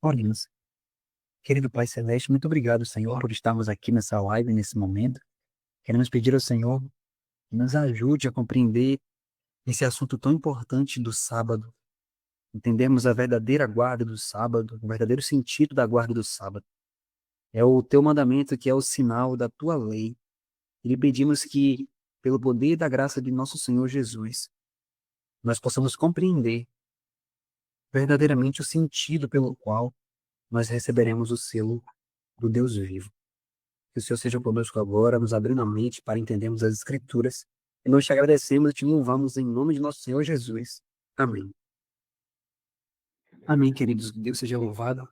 Oremos. Querido Pai Celeste, muito obrigado, Senhor, por estarmos aqui nessa live, nesse momento. Queremos pedir ao Senhor que nos ajude a compreender esse assunto tão importante do sábado. Entendemos a verdadeira guarda do sábado, o verdadeiro sentido da guarda do sábado. É o teu mandamento que é o sinal da tua lei. E lhe pedimos que, pelo poder e da graça de nosso Senhor Jesus, nós possamos compreender verdadeiramente o sentido pelo qual nós receberemos o selo do Deus vivo. Que o Senhor seja conosco agora, nos abrindo a mente para entendermos as Escrituras. E nós te agradecemos e te louvamos em nome de nosso Senhor Jesus. Amém. Amém, queridos. Que Deus seja louvado.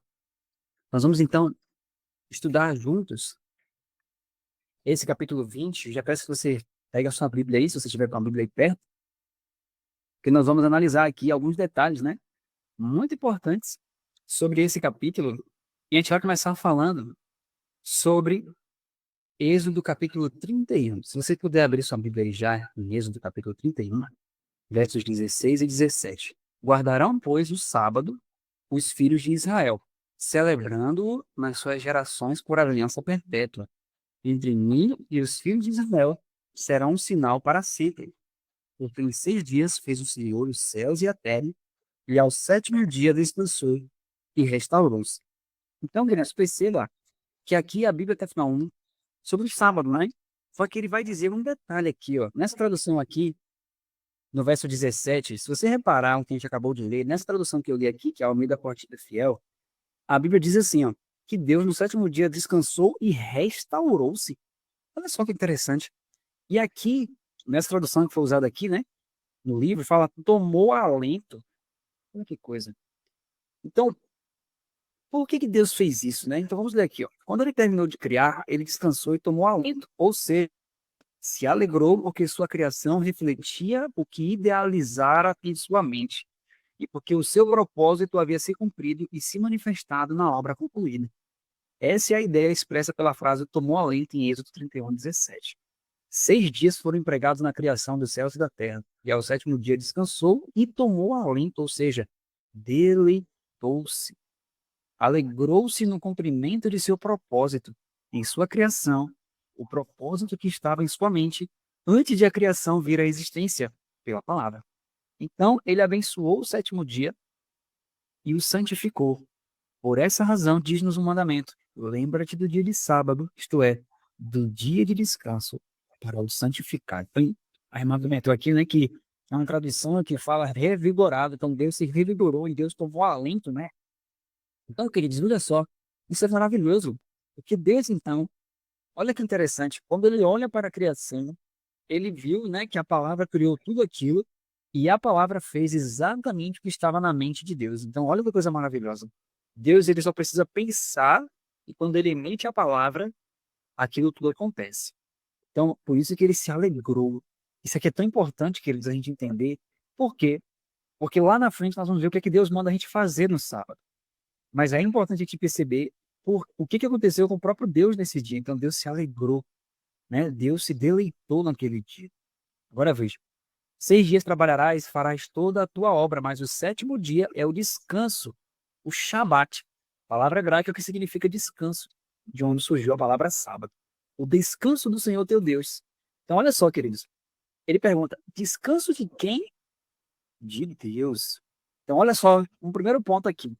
Nós vamos então estudar juntos esse capítulo 20. Já peço que você pegue a sua Bíblia aí, se você tiver com a Bíblia aí perto, que nós vamos analisar aqui alguns detalhes, né? Muito importantes sobre esse capítulo. E a gente vai começar falando sobre Êxodo capítulo 31. Se você puder abrir sua Bíblia aí já, em Êxodo capítulo 31, versos 16 e 17. Guardarão, pois, o sábado os filhos de Israel, celebrando-o nas suas gerações por aliança perpétua. Entre mim e os filhos de Israel será um sinal para sempre. Porque em 6 dias fez o Senhor os céus e a terra, e ao 7º dia descansou e restaurou-se. Então, queridos, perceba que aqui a Bíblia está falando sobre o sábado, né? Só que ele vai dizer um detalhe aqui, ó. Nessa tradução aqui, no verso 17, se você reparar o que a gente acabou de ler, nessa tradução que eu li aqui, que é a Almeida Corrigida Fiel, a Bíblia diz assim, ó, que Deus no 7º dia descansou e restaurou-se. Olha só que interessante. E aqui, nessa tradução que foi usada aqui, né, no livro, fala tomou alento. Olha que coisa. Então, por que Deus fez isso, né? Então vamos ler aqui, ó. Quando ele terminou de criar, ele descansou e tomou alento. Ou seja, se alegrou porque sua criação refletia o que idealizara em sua mente e porque o seu propósito havia se cumprido e se manifestado na obra concluída. Essa é a ideia expressa pela frase tomou alento em Êxodo 31, 17. 6 dias foram empregados na criação dos céus e da terra, e ao 7º dia descansou e tomou alento, ou seja, deleitou-se. Alegrou-se no cumprimento de seu propósito em sua criação, o propósito que estava em sua mente antes de a criação vir à existência pela palavra. Então, ele abençoou o 7º dia e o santificou. Por essa razão, diz-nos o mandamento: lembra-te do dia de sábado, isto é, do dia de descanso, para o santificar. Então, a irmã comentou aqui, né, que é uma tradução que fala revigorado. Então, Deus se revigorou e Deus tomou alento, né? Então, queridos, olha só, isso é maravilhoso. Porque Deus, então, olha que interessante, quando ele olha para a criação, ele viu, né, que a palavra criou tudo aquilo e a palavra fez exatamente o que estava na mente de Deus. Então, olha que coisa maravilhosa. Deus, ele só precisa pensar e quando ele emite a palavra, aquilo tudo acontece. Então, por isso que ele se alegrou. Isso aqui é tão importante, queridos, a gente entender. Por quê? Porque lá na frente nós vamos ver o que é que Deus manda a gente fazer no sábado. Mas é importante a gente perceber o que aconteceu com o próprio Deus nesse dia. Então, Deus se alegrou, né? Deus se deleitou naquele dia. Agora veja. 6 dias trabalharás, farás toda a tua obra, mas o 7º dia é o descanso, o Shabat. Palavra hebraica que significa descanso, de onde surgiu a palavra sábado. O descanso do Senhor teu Deus. Então, olha só, queridos. Ele pergunta: descanso de quem? De Deus. Então, olha só, um primeiro ponto aqui.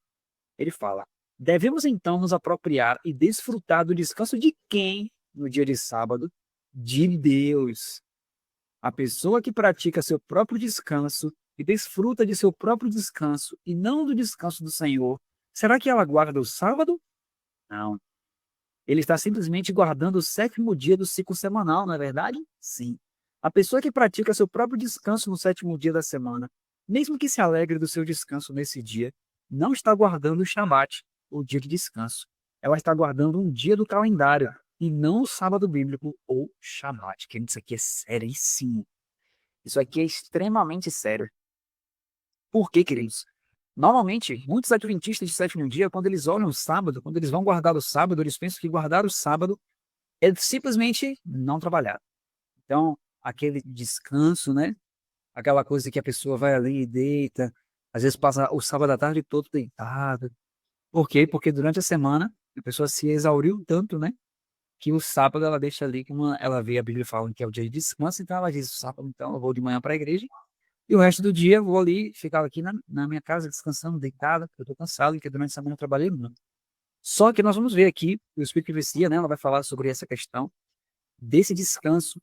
Ele fala: devemos então nos apropriar e desfrutar do descanso de quem no dia de sábado? De Deus. A pessoa que pratica seu próprio descanso e desfruta de seu próprio descanso e não do descanso do Senhor, será que ela guarda o sábado? Não. Ele está simplesmente guardando o 7º dia do ciclo semanal, não é verdade? Sim. A pessoa que pratica seu próprio descanso no 7º dia da semana, mesmo que se alegre do seu descanso nesse dia, não está guardando o Shabat, o dia de descanso. Ela está guardando um dia do calendário e não o sábado bíblico ou Shabat. Que isso aqui é seríssimo. Isso aqui é extremamente sério. Por quê, queridos? Normalmente, muitos adventistas de 7º dia, quando eles olham o sábado, quando eles vão guardar o sábado, eles pensam que guardar o sábado é simplesmente não trabalhar. Então, aquele descanso, né? Aquela coisa que a pessoa vai ali e deita, às vezes passa o sábado à tarde todo deitado. Por quê? Porque durante a semana a pessoa se exauriu tanto, né, que o sábado ela deixa ali que ela vê a Bíblia falando que é o dia de descanso, então ela diz: "O sábado, então, eu vou de manhã para a igreja e o resto do dia eu vou ali ficar aqui na minha casa descansando, deitada, porque eu estou cansado, porque durante a semana eu trabalhei muito". Só que nós vamos ver aqui, o Espírito de Profecia, né, ela vai falar sobre essa questão desse descanso.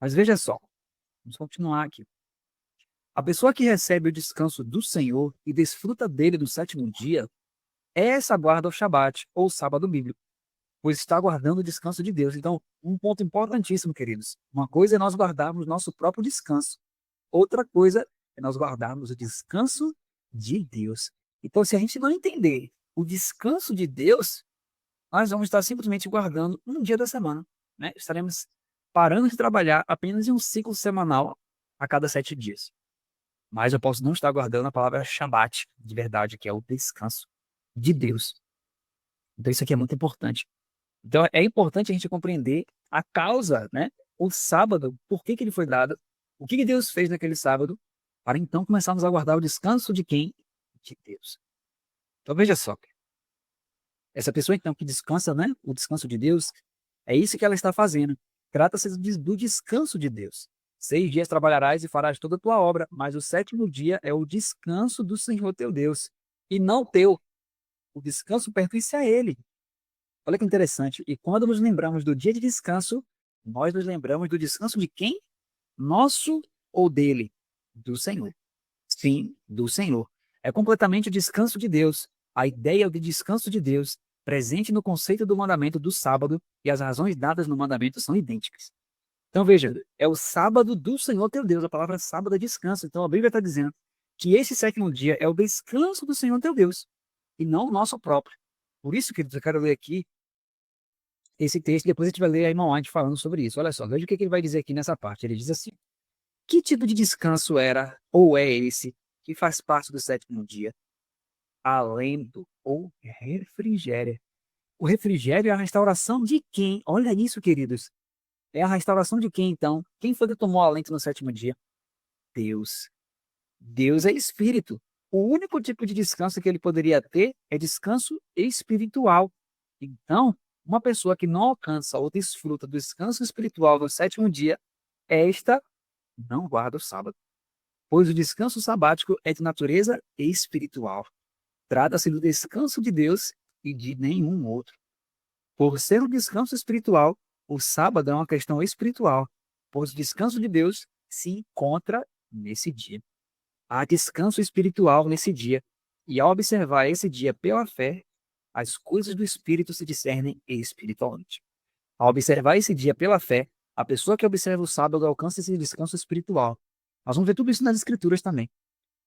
Mas veja só, vamos continuar aqui. A pessoa que recebe o descanso do Senhor e desfruta dele no sétimo dia, essa guarda o Shabat, ou sábado bíblico, pois está guardando o descanso de Deus. Então, um ponto importantíssimo, queridos. Uma coisa é nós guardarmos nosso próprio descanso. Outra coisa é nós guardarmos o descanso de Deus. Então, se a gente não entender o descanso de Deus, nós vamos estar simplesmente guardando um dia da semana, né? Estaremos parando de trabalhar apenas em um ciclo semanal a cada 7 dias. Mas eu posso não estar guardando a palavra Shabat, de verdade, que é o descanso de Deus. Então isso aqui é muito importante. Então é importante a gente compreender a causa, né? O sábado, por que que ele foi dado, o que que Deus fez naquele sábado, para então começarmos a guardar o descanso de quem? De Deus. Então veja só, essa pessoa então que descansa, né? O descanso de Deus, é isso que ela está fazendo. Trata-se do descanso de Deus. 6 dias trabalharás e farás toda a tua obra, mas o sétimo dia é o descanso do Senhor teu Deus, e não teu. O descanso pertence a Ele. Olha que interessante. E quando nos lembramos do dia de descanso, nós nos lembramos do descanso de quem? Nosso ou dele? Do Senhor. Sim, do Senhor. É completamente o descanso de Deus. A ideia de descanso de Deus, presente no conceito do mandamento do sábado, e as razões dadas no mandamento são idênticas. Então veja, é o sábado do Senhor teu Deus. A palavra sábado é descanso. Então a Bíblia está dizendo que esse sétimo dia é o descanso do Senhor teu Deus, e não o nosso próprio. Por isso, queridos, eu quero ler aqui esse texto, depois a gente vai ler a irmã White falando sobre isso. Olha só, veja o que ele vai dizer aqui nessa parte. Ele diz assim: que tipo de descanso era ou é esse que faz parte do sétimo dia? Alento ou refrigério. O refrigério é a restauração de quem? Olha isso, queridos. É a restauração de quem, então? Quem foi que tomou alento no sétimo dia? Deus. Deus é espírito. O único tipo de descanso que ele poderia ter é descanso espiritual. Então, uma pessoa que não alcança ou desfruta do descanso espiritual no sétimo dia, esta não guarda o sábado, pois o descanso sabático é de natureza espiritual. Trata-se do descanso de Deus e de nenhum outro. Por ser um descanso espiritual, o sábado é uma questão espiritual, pois o descanso de Deus se encontra nesse dia. Há descanso espiritual nesse dia, e ao observar esse dia pela fé, as coisas do Espírito se discernem espiritualmente. Ao observar esse dia pela fé, a pessoa que observa o sábado alcança esse descanso espiritual. Nós vamos ver tudo isso nas Escrituras também.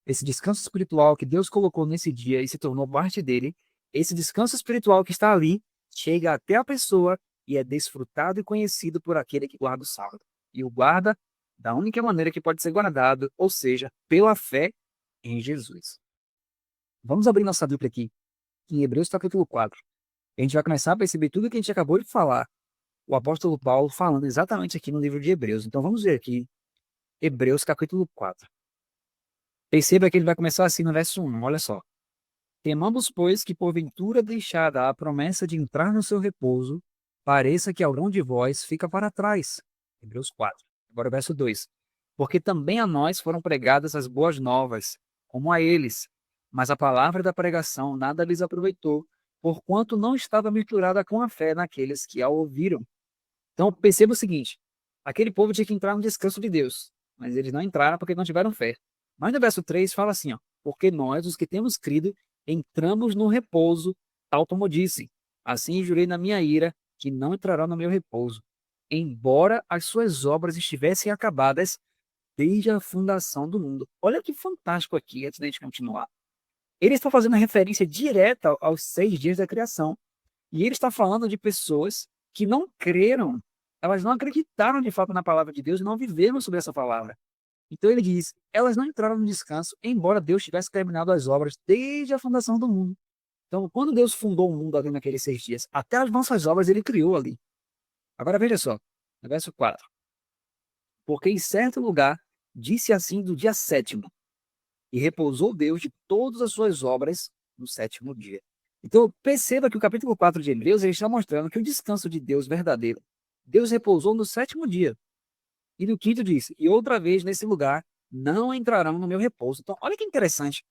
Esse descanso espiritual que Deus colocou nesse dia e se tornou parte dele, esse descanso espiritual que está ali, chega até a pessoa e é desfrutado e conhecido por aquele que guarda o sábado. E o guarda da única maneira que pode ser guardado, ou seja, pela fé em Jesus. Vamos abrir nossa Bíblia aqui, em Hebreus capítulo 4. A gente vai começar a perceber tudo que a gente acabou de falar. O apóstolo Paulo falando exatamente aqui no livro de Hebreus. Então vamos ver aqui, Hebreus capítulo 4. Perceba que ele vai começar assim no verso 1, olha só. Temamos, pois, que porventura deixada a promessa de entrar no seu repouso, pareça que algum de vós fica para trás. Hebreus 4. Agora o verso 2. Porque também a nós foram pregadas as boas novas, como a eles. Mas a palavra da pregação nada lhes aproveitou, porquanto não estava misturada com a fé naqueles que a ouviram. Então perceba o seguinte, aquele povo tinha que entrar no descanso de Deus, mas eles não entraram porque não tiveram fé. Mas no verso 3 fala assim, ó, porque nós, os que temos crido, entramos no repouso, tal como disse. Assim jurei na minha ira, que não entrarão no meu repouso, embora as suas obras estivessem acabadas desde a fundação do mundo. Olha que fantástico aqui, antes da gente continuar. Ele está fazendo referência direta aos 6 dias da criação. E ele está falando de pessoas que não creram, elas não acreditaram de fato na palavra de Deus e não viveram sobre essa palavra. Então ele diz, elas não entraram no descanso, embora Deus tivesse terminado as obras desde a fundação do mundo. Então, quando Deus fundou o mundo ali naqueles 6 dias, até as nossas obras ele criou ali. Agora veja só, no verso 4. Porque em certo lugar disse assim do dia sétimo, e repousou Deus de todas as suas obras no sétimo dia. Então, perceba que o capítulo 4 de Hebreus ele está mostrando que o descanso de Deus verdadeiro, Deus repousou no sétimo dia. E no quinto diz, e outra vez nesse lugar não entrarão no meu repouso. Então, olha que interessante.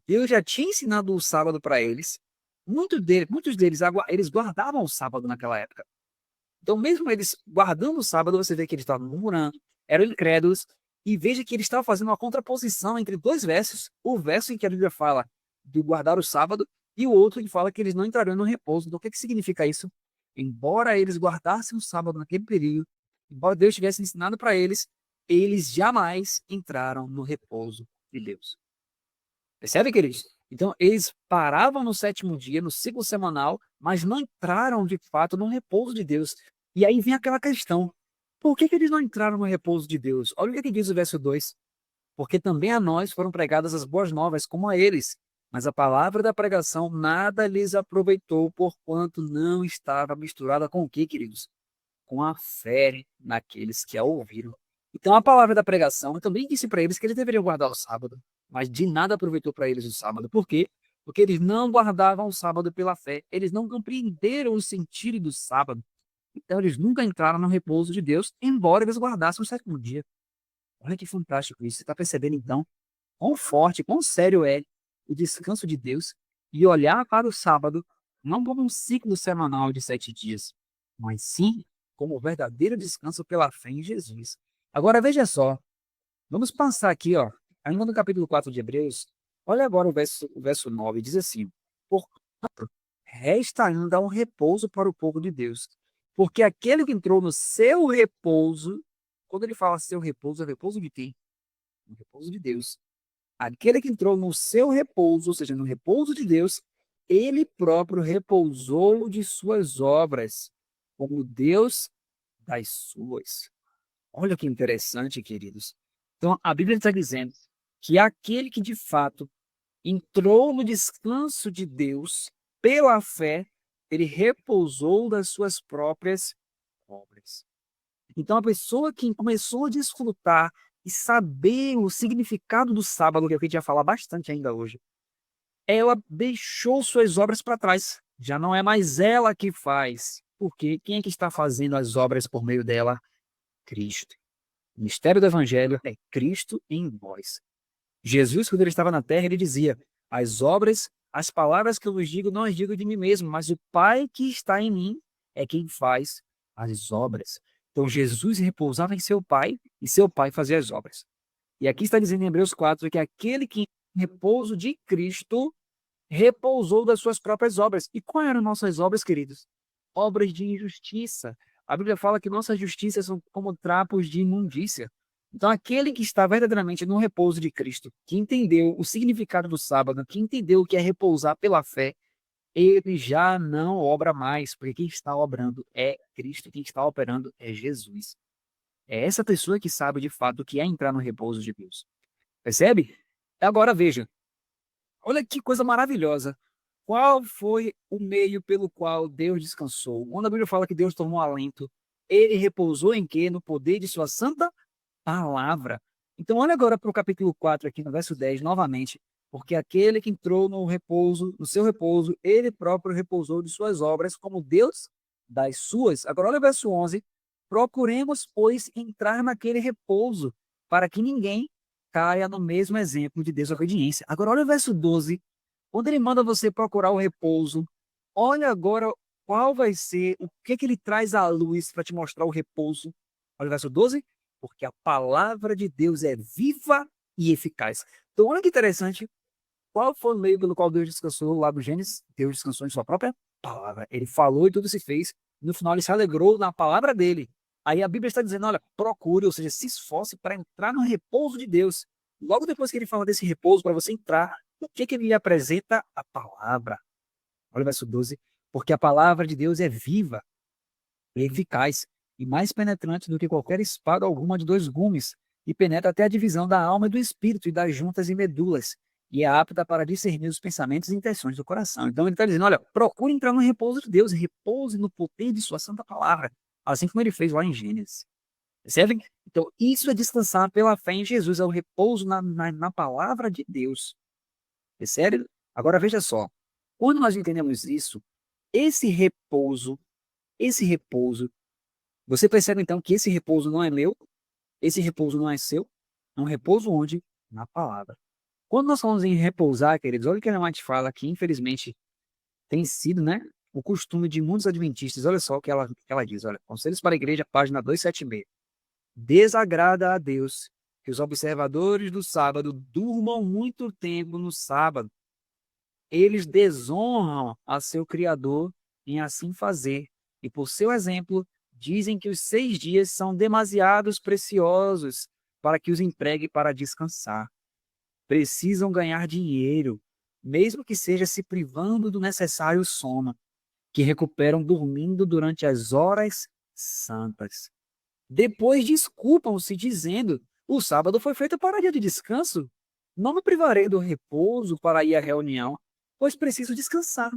Deus já tinha ensinado o sábado para eles. Muitos deles eles guardavam o sábado naquela época. Então, mesmo eles guardando o sábado, você vê que eles estavam murmurando, eram incrédulos, e veja que eles estavam fazendo uma contraposição entre dois versos, o verso em que a Bíblia fala de guardar o sábado, e o outro que fala que eles não entrarão no repouso. Então, o que, que significa isso? Embora eles guardassem o sábado naquele período, embora Deus tivesse ensinado para eles, eles jamais entraram no repouso de Deus. Percebe, queridos? Então, eles paravam no sétimo dia, no ciclo semanal, mas não entraram de fato no repouso de Deus. E aí vem aquela questão: por que, que eles não entraram no repouso de Deus? Olha o que diz o verso 2: porque também a nós foram pregadas as boas novas, como a eles. Mas a palavra da pregação nada lhes aproveitou, porquanto não estava misturada com o que, queridos? Com a fé naqueles que a ouviram. Então a palavra da pregação eu também disse para eles que eles deveriam guardar o sábado, mas de nada aproveitou para eles o sábado. Por quê? Porque eles não guardavam o sábado pela fé, eles não compreenderam o sentido do sábado. Então eles nunca entraram no repouso de Deus, embora eles guardassem o sétimo dia. Olha que fantástico isso. Você está percebendo então quão forte, quão sério é o descanso de Deus e olhar para o sábado não como um ciclo semanal de 7 dias, mas sim como o verdadeiro descanso pela fé em Jesus. Agora veja só, vamos passar aqui, ó, ainda no capítulo 4 de Hebreus, olha agora o verso 9, diz assim: portanto, resta ainda um repouso para o povo de Deus, porque aquele que entrou no seu repouso, quando ele fala seu repouso, é repouso de quem? O repouso de Deus. Aquele que entrou no seu repouso, ou seja, no repouso de Deus, ele próprio repousou de suas obras, como Deus das suas. Olha que interessante, queridos. Então, a Bíblia está dizendo que aquele que de fato entrou no descanso de Deus pela fé, ele repousou das suas próprias obras. Então, a pessoa que começou a desfrutar e saber o significado do sábado, que é o que a gente vai falar bastante ainda hoje, ela deixou suas obras para trás. Já não é mais ela que faz. Porque quem é que está fazendo as obras por meio dela? Cristo. O mistério do Evangelho é Cristo em vós. Jesus, quando ele estava na terra, ele dizia: as obras, as palavras que eu vos digo, não as digo de mim mesmo, mas o Pai que está em mim é quem faz as obras. Então Jesus repousava em seu Pai e seu Pai fazia as obras. E aqui está dizendo em Hebreus 4 que aquele que em repouso de Cristo repousou das suas próprias obras. E quais eram nossas obras, queridos? Obras de injustiça. A Bíblia fala que nossas justiças são como trapos de imundícia. Então, aquele que está verdadeiramente no repouso de Cristo, que entendeu o significado do sábado, que entendeu o que é repousar pela fé, ele já não obra mais, porque quem está obrando é Cristo, quem está operando é Jesus. É essa pessoa que sabe de fato o que é entrar no repouso de Deus. Percebe? Agora veja, olha que coisa maravilhosa. Qual foi o meio pelo qual Deus descansou? Quando a Bíblia fala que Deus tomou alento, ele repousou em quê? No poder de sua santa palavra. Então, olha agora para o capítulo 4, aqui no verso 10, novamente. Porque aquele que entrou no repouso, no seu repouso, ele próprio repousou de suas obras, como Deus das suas. Agora, olha o verso 11. Procuremos, pois, entrar naquele repouso, para que ninguém caia no mesmo exemplo de desobediência. Agora, olha o verso 12. Quando ele manda você procurar o repouso, olha agora qual vai ser, o que que ele traz à luz para te mostrar o repouso. Olha o verso 12. Porque a palavra de Deus é viva e eficaz. Então, olha que interessante. Qual foi o meio pelo qual Deus descansou lá do Gênesis? Deus descansou em sua própria palavra. Ele falou e tudo se fez. No final, ele se alegrou na palavra dele. Aí a Bíblia está dizendo, olha, procure, ou seja, se esforce para entrar no repouso de Deus. Logo depois que ele fala desse repouso, para você entrar, o que, que ele lhe apresenta? A palavra. Olha o verso 12. Porque a palavra de Deus é viva e eficaz, e mais penetrante do que qualquer espada alguma de dois gumes, e penetra até a divisão da alma e do espírito, e das juntas e medulas, e é apta para discernir os pensamentos e intenções do coração. Então ele está dizendo, olha, procure entrar no repouso de Deus, repouse no poder de sua santa palavra, assim como ele fez lá em Gênesis. Percebem? Então isso é descansar pela fé em Jesus, é o repouso na palavra de Deus. Percebe? Agora veja só, Quando nós entendemos isso, esse repouso, esse repouso, você percebe então que esse repouso não é meu, esse repouso não é seu, é um repouso onde? Na palavra. Quando nós falamos em repousar, queridos, olha o que a White fala que, infelizmente, tem sido, né, o costume de muitos adventistas. Olha só o que ela diz, olha, Conselhos para a Igreja, página 276. Desagrada a Deus que os observadores do sábado durmam muito tempo no sábado. Eles desonram a seu Criador em assim fazer, e por seu exemplo, dizem que os 6 dias são demasiados preciosos para que os empregue para descansar. Precisam ganhar dinheiro, mesmo que seja se privando do necessário sono, que recuperam dormindo durante as horas santas. Depois desculpam-se dizendo: o sábado foi feito para dia de descanso. Não me privarei do repouso para ir à reunião, pois preciso descansar.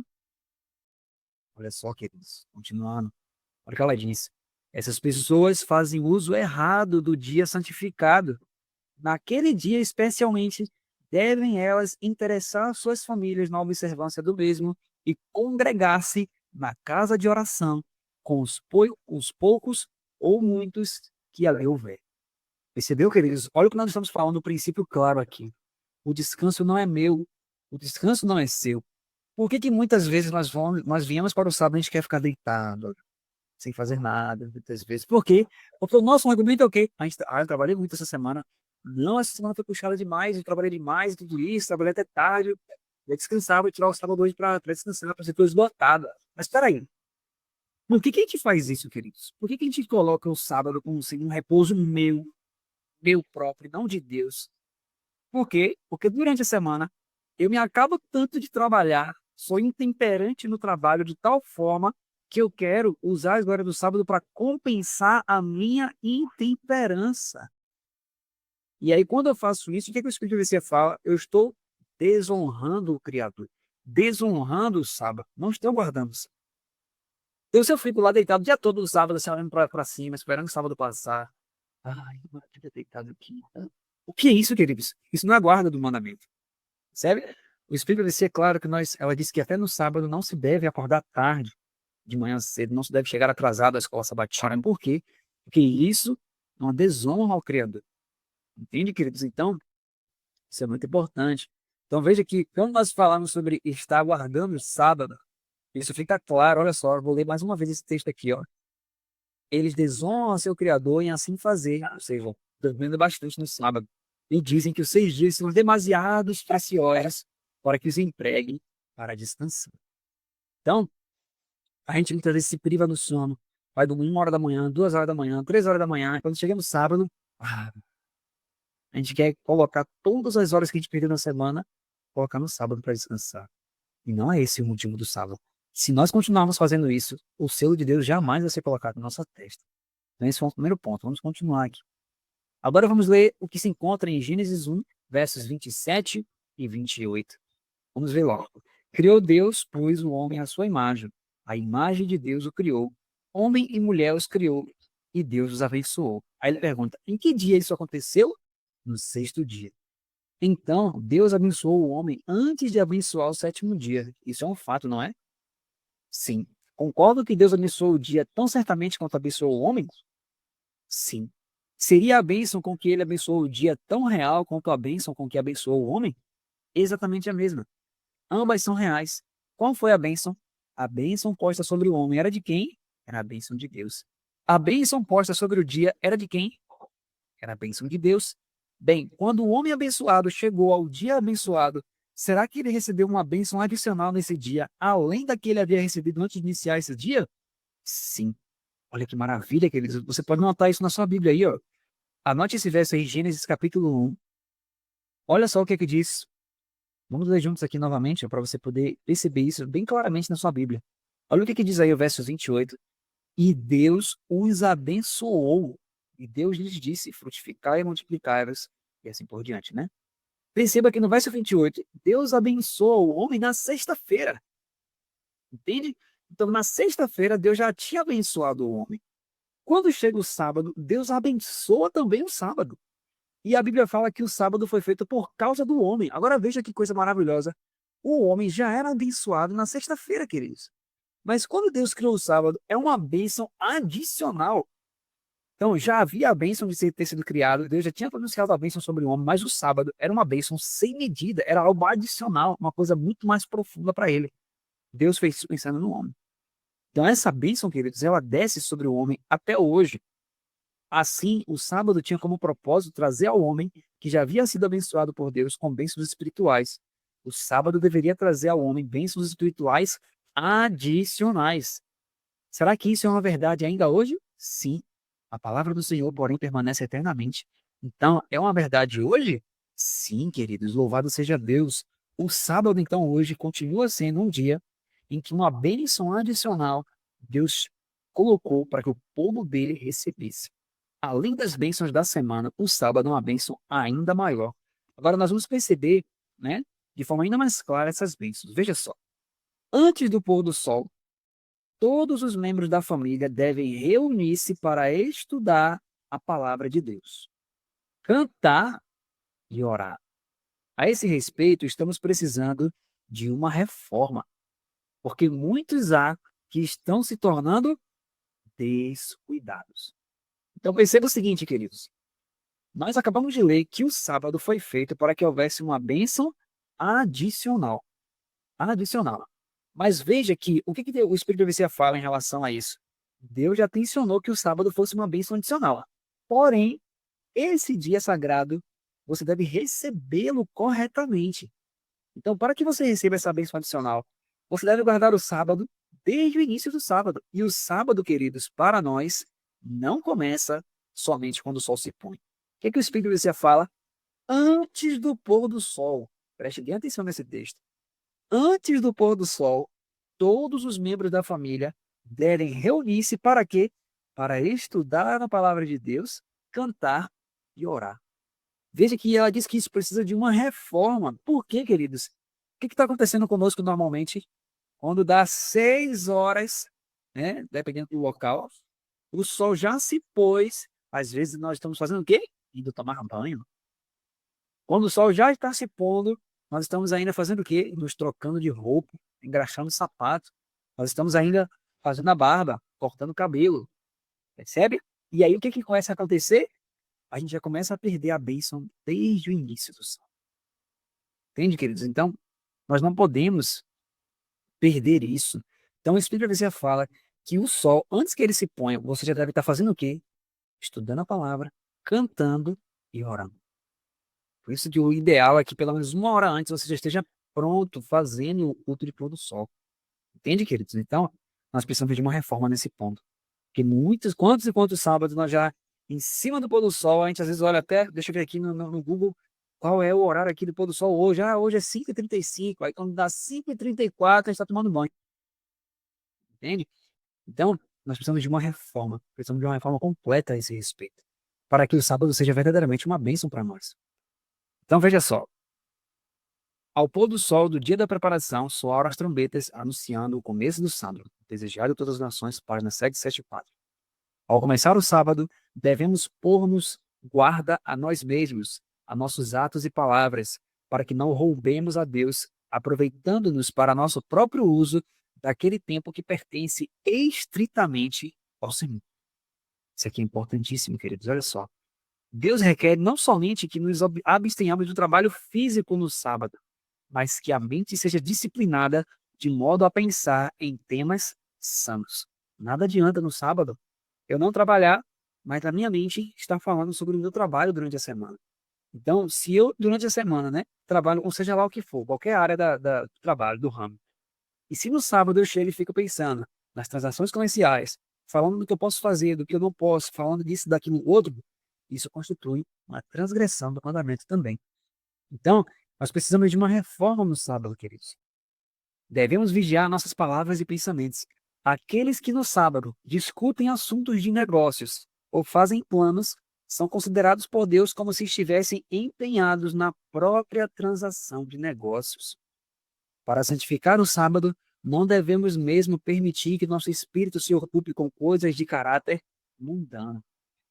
Olha só, queridos, continuando. Olha o que ela diz. Essas pessoas fazem uso errado do dia santificado. Naquele dia, especialmente, devem elas interessar suas famílias na observância do mesmo e congregar-se na casa de oração com os poucos ou muitos que ali houver. Percebeu, queridos? Olha o que nós estamos falando, um princípio claro aqui. O descanso não é meu, o descanso não é seu. Por que que muitas vezes nós viemos para o sábado e a gente quer ficar deitado, sem fazer nada, muitas vezes? Por quê? Porque o nosso argumento é o quê? Eu trabalhei muito essa semana. Não, essa semana foi puxada demais, eu trabalhei demais, tudo isso, trabalhei até tarde. Eu descansava e tirar o sábado hoje para descansar, para ser tudo esgotada. Mas espera aí, por que que a gente faz isso, queridos? Por que que a gente coloca o sábado como sendo um repouso meu próprio, não de Deus? Por quê? Porque durante a semana eu me acabo tanto de trabalhar, sou intemperante no trabalho de tal forma que eu quero usar as horas do sábado para compensar a minha intemperança. E aí, quando eu faço isso, o que que o Espírito de você fala? Eu estou desonrando o Criador, desonrando o sábado, não estou guardando o sábado. Então, se eu fico lá deitado o dia todo no sábado, assim, olhando para cima, esperando o sábado passar. Ai, eu tô deitado aqui. O que é isso, queridos? Isso não é guarda do mandamento. Percebe? O Espírito de si é claro que ela disse que até no sábado não se deve acordar tarde, de manhã cedo, não se deve chegar atrasado à escola sabatina. Por quê? Porque isso é uma desonra ao Criador. Entende, queridos? Então, isso é muito importante. Então, veja que quando nós falamos sobre estar guardando o sábado, isso fica claro. Olha só, eu vou ler mais uma vez esse texto aqui, ó. Eles desonram a seu Criador em assim fazer, ou seja, dormindo bastante no sábado. E dizem que os 6 dias são demasiados preciosos para que os empreguem para descansar. Então, a gente muitas vezes se priva no sono, vai dormir 1 hora da manhã, 2 horas da manhã, 3 horas da manhã. Quando chega no sábado, a gente quer colocar todas as horas que a gente perdeu na semana, colocar no sábado para descansar. E não é esse o motivo do sábado. Se nós continuarmos fazendo isso, o selo de Deus jamais vai ser colocado na nossa testa. Então, esse foi o primeiro ponto. Vamos continuar aqui. Agora vamos ler o que se encontra em Gênesis 1, versos 27 e 28. Vamos ver logo. Criou Deus, pois, o homem à sua imagem. A imagem de Deus o criou. Homem e mulher os criou. E Deus os abençoou. Aí ele pergunta, em que dia isso aconteceu? No 6º dia. Então, Deus abençoou o homem antes de abençoar o 7º dia. Isso é um fato, não é? Sim. Concordo que Deus abençoou o dia tão certamente quanto abençoou o homem? Sim. Seria a bênção com que ele abençoou o dia tão real quanto a bênção com que abençoou o homem? Exatamente a mesma. Ambas são reais. Qual foi a bênção? A bênção posta sobre o homem era de quem? Era a bênção de Deus. A bênção posta sobre o dia era de quem? Era a bênção de Deus. Bem, quando o homem abençoado chegou ao dia abençoado, será que ele recebeu uma bênção adicional nesse dia, além da que ele havia recebido antes de iniciar esse dia? Sim. Olha que maravilha, queridos. Você pode notar isso na sua Bíblia aí, ó. Anote esse verso aí, Gênesis capítulo 1. Olha só o que é que diz. Vamos ler juntos aqui novamente, para você poder perceber isso bem claramente na sua Bíblia. Olha o que é que diz aí o verso 28. E Deus os abençoou. E Deus lhes disse, frutificai e multiplicai-vos. E assim por diante, né? Perceba que no verso 28, Deus abençoou o homem na sexta-feira. Entende? Então, na sexta-feira, Deus já tinha abençoado o homem. Quando chega o sábado, Deus abençoa também o sábado. E a Bíblia fala que o sábado foi feito por causa do homem. Agora veja que coisa maravilhosa. o homem já era abençoado na sexta-feira, queridos. Mas quando Deus criou o sábado, é uma bênção adicional. Então, já havia a bênção de ter sido criado, Deus já tinha pronunciado a bênção sobre o homem, mas o sábado era uma bênção sem medida, era algo adicional, uma coisa muito mais profunda para ele. Deus fez isso pensando no homem. Então, essa bênção, queridos, ela desce sobre o homem até hoje. Assim, o sábado tinha como propósito trazer ao homem, que já havia sido abençoado por Deus, com bênçãos espirituais. O sábado deveria trazer ao homem bênçãos espirituais adicionais. Será que isso é uma verdade ainda hoje? Sim. A palavra do Senhor, porém, permanece eternamente. Então, é uma verdade hoje? Sim, queridos, louvado seja Deus. O sábado, então, hoje, continua sendo um dia em que uma bênção adicional Deus colocou para que o povo dele recebesse. Além das bênçãos da semana, o sábado é uma bênção ainda maior. Agora, nós vamos perceber, né, de forma ainda mais clara essas bênçãos. Veja só. Antes do pôr do sol, todos os membros da família devem reunir-se para estudar a palavra de Deus, cantar e orar. A esse respeito, estamos precisando de uma reforma, porque muitos há que estão se tornando descuidados. Então perceba o seguinte, queridos. Nós acabamos de ler que o sábado foi feito para que houvesse uma bênção adicional. Adicional. Mas veja que o que o Espírito de Profecia fala em relação a isso? Deus já tensionou que o sábado fosse uma bênção adicional. Porém, esse dia sagrado, você deve recebê-lo corretamente. Então, para que você receba essa bênção adicional, você deve guardar o sábado desde o início do sábado. E o sábado, queridos, para nós, não começa somente quando o sol se põe. O que o Espírito de Profecia fala? Antes do pôr do sol. Preste bem atenção nesse texto. Antes do pôr do sol, todos os membros da família devem reunir-se para quê? Para estudar a palavra de Deus, cantar e orar. Veja que ela diz que isso precisa de uma reforma. Por quê, queridos? O que está acontecendo conosco normalmente? Quando dá 6 horas, né, dependendo do local, o sol já se pôs. Às vezes nós estamos fazendo o quê? Indo tomar banho. Quando o sol já está se pondo, nós estamos ainda fazendo o quê? Nos trocando de roupa, engraxando o sapato. Nós estamos ainda fazendo a barba, cortando o cabelo. Percebe? E aí o que começa a acontecer? A gente já começa a perder a bênção desde o início do sábado. Entende, queridos? Então, nós não podemos perder isso. Então, o Espírito da Profecia fala que o sol, antes que ele se ponha, você já deve estar fazendo o quê? Estudando a palavra, cantando e orando. Por isso que o ideal é que pelo menos 1 hora antes você já esteja pronto fazendo o culto de pôr do sol. Entende, queridos? Então, nós precisamos de uma reforma nesse ponto. Porque quantos e quantos sábados nós já, em cima do pôr do sol, a gente às vezes olha até, deixa eu ver aqui no Google, qual é o horário aqui do pôr do sol hoje. Ah, hoje é 5h35. Aí quando dá 5h34, a gente está tomando banho. Entende? Então, nós precisamos de uma reforma. Precisamos de uma reforma completa a esse respeito. Para que o sábado seja verdadeiramente uma bênção para nós. Então, veja só. Ao pôr do sol do dia da preparação, soaram as trombetas, anunciando o começo do sábado, desejado de todas as nações, página 774. Ao começar o sábado, devemos pôr-nos guarda a nós mesmos, a nossos atos e palavras, para que não roubemos a Deus, aproveitando-nos para nosso próprio uso daquele tempo que pertence estritamente ao Senhor. Isso aqui é importantíssimo, queridos. Olha só. Deus requer não somente que nos abstenhamos do trabalho físico no sábado, mas que a mente seja disciplinada de modo a pensar em temas sãos. Nada adianta no sábado eu não trabalhar, mas a minha mente está falando sobre o meu trabalho durante a semana. Então, se eu, durante a semana, né, trabalho com seja lá o que for, qualquer área do trabalho, do ramo, e se no sábado eu chego e fico pensando nas transações comerciais, falando do que eu posso fazer, do que eu não posso, falando disso, daquilo, outro, isso constitui uma transgressão do mandamento também. Então, nós precisamos de uma reforma no sábado, queridos. Devemos vigiar nossas palavras e pensamentos. Aqueles que no sábado discutem assuntos de negócios ou fazem planos são considerados por Deus como se estivessem empenhados na própria transação de negócios. Para santificar o sábado, não devemos mesmo permitir que nosso espírito se ocupe com coisas de caráter mundano.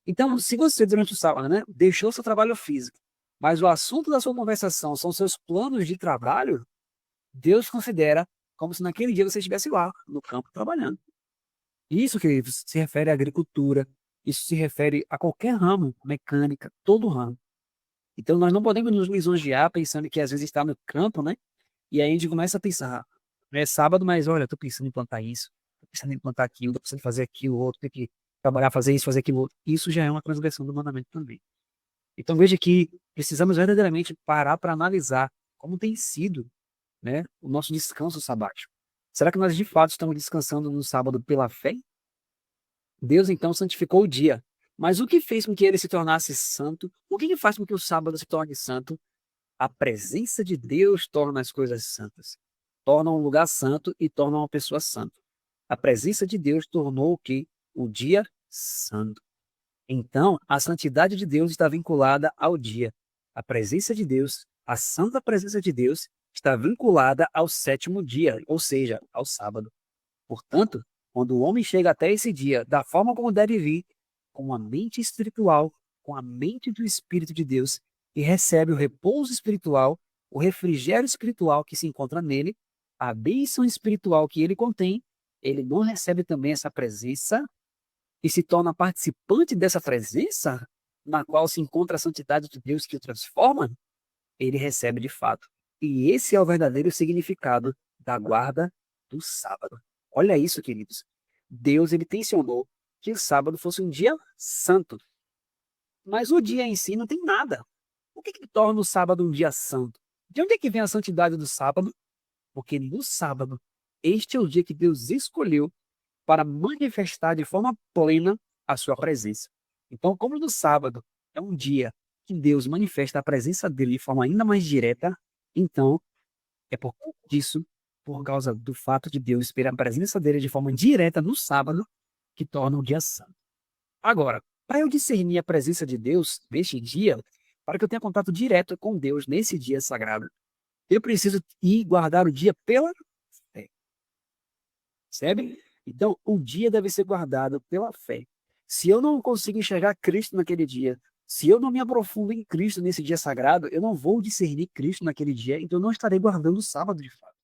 Então, se você durante o sábado, né, deixou seu trabalho físico, mas o assunto da sua conversação são seus planos de trabalho, Deus considera como se naquele dia você estivesse lá, no campo, trabalhando. Isso que se refere à agricultura, isso se refere a qualquer ramo, mecânica, todo ramo. Então nós não podemos nos lisonjear pensando que às vezes está no campo, né? E aí a gente começa a pensar, é sábado, mas olha, eu tô pensando em plantar isso, tô pensando em plantar aquilo, tô pensando em fazer aquilo, outro, tem que trabalhar, fazer isso, fazer aquilo outro. Isso já é uma transgressão do mandamento também. Então veja que precisamos verdadeiramente parar para analisar como tem sido, né, o nosso descanso sabático. Será que nós de fato estamos descansando no sábado pela fé? Deus então santificou o dia. Mas o que fez com que ele se tornasse santo? O que faz com que o sábado se torne santo? A presença de Deus torna as coisas santas. Torna um lugar santo e torna uma pessoa santa. A presença de Deus tornou o quê? O dia santo. Então, a santidade de Deus está vinculada ao dia. A presença de Deus, a santa presença de Deus, está vinculada ao sétimo dia, ou seja, ao sábado. Portanto, quando o homem chega até esse dia da forma como deve vir, com a mente espiritual, com a mente do Espírito de Deus, e recebe o repouso espiritual, o refrigério espiritual que se encontra nele, a bênção espiritual que ele contém, ele não recebe também essa presença e se torna participante dessa presença, na qual se encontra a santidade de Deus que o transforma, ele recebe de fato. E esse é o verdadeiro significado da guarda do sábado. Olha isso, queridos. Deus ele tensionou que o sábado fosse um dia santo. Mas o dia em si não tem nada. O que torna o sábado um dia santo? De onde é que vem a santidade do sábado? Porque no sábado, este é o dia que Deus escolheu para manifestar de forma plena a sua presença. Então, como no sábado é um dia que Deus manifesta a presença dele de forma ainda mais direta, então é por conta disso, por causa do fato de Deus esperar a presença dele de forma direta no sábado, que torna o dia santo. Agora, para eu discernir a presença de Deus neste dia, para que eu tenha contato direto com Deus nesse dia sagrado, eu preciso ir guardar o dia pela fé. Percebe? Então, o dia deve ser guardado pela fé. Se eu não consigo enxergar Cristo naquele dia, se eu não me aprofundo em Cristo nesse dia sagrado, eu não vou discernir Cristo naquele dia, então eu não estarei guardando o sábado de fato.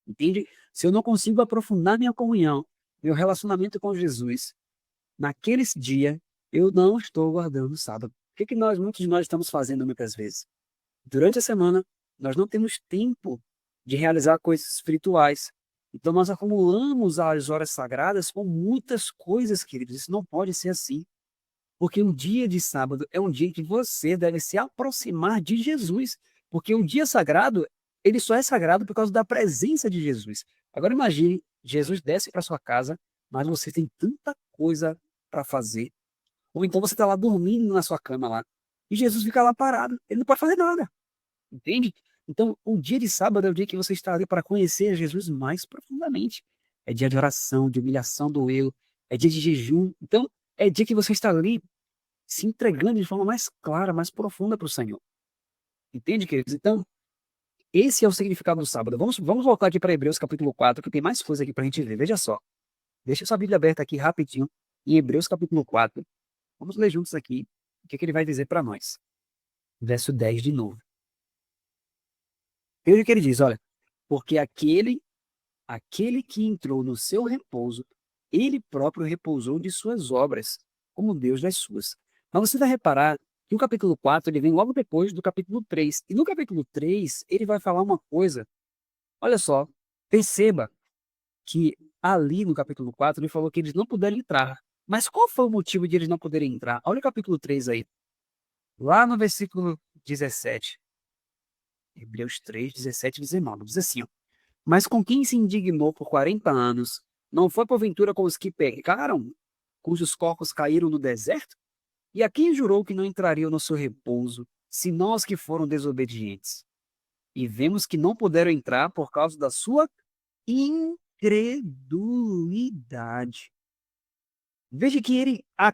Entende? Se eu não consigo aprofundar minha comunhão, meu relacionamento com Jesus, naquele dia, eu não estou guardando o sábado. O que muitos de nós estamos fazendo muitas vezes? Durante a semana, nós não temos tempo de realizar coisas espirituais. Então, nós acumulamos as horas sagradas com muitas coisas, queridos. Isso não pode ser assim. Porque um dia de sábado é um dia que você deve se aproximar de Jesus. Porque um dia sagrado, ele só é sagrado por causa da presença de Jesus. Agora imagine, Jesus desce para sua casa, mas você tem tanta coisa para fazer. Ou então você está lá dormindo na sua cama lá, e Jesus fica lá parado. Ele não pode fazer nada. Entende? Então, o dia de sábado é o dia que você está ali para conhecer Jesus mais profundamente. É dia de oração, de humilhação do eu, é dia de jejum. Então, é dia que você está ali se entregando de forma mais clara, mais profunda para o Senhor. Entende, queridos? Então, esse é o significado do sábado. Vamos voltar aqui para Hebreus capítulo 4, que tem mais coisa aqui para a gente ver. Veja só. Deixa sua Bíblia aberta aqui rapidinho, em Hebreus capítulo 4. Vamos ler juntos aqui o que ele vai dizer para nós. Verso 10 de novo. Veja o que ele diz, olha. Porque aquele que entrou no seu repouso, ele próprio repousou de suas obras, como Deus das suas. Mas você vai reparar que o capítulo 4 ele vem logo depois do capítulo 3. E no capítulo 3, ele vai falar uma coisa. Olha só, perceba que ali no capítulo 4 ele falou que eles não puderam entrar. Mas qual foi o motivo de eles não poderem entrar? Olha o capítulo 3 aí. Lá no versículo 17. Hebreus 3, 17 e 19. Diz assim, ó. Mas com quem se indignou por 40 anos, não foi porventura com os que pecaram, cujos corpos caíram no deserto? E a quem jurou que não entrariam no seu repouso, senão os que foram desobedientes? E vemos que não puderam entrar por causa da sua incredulidade. Veja que a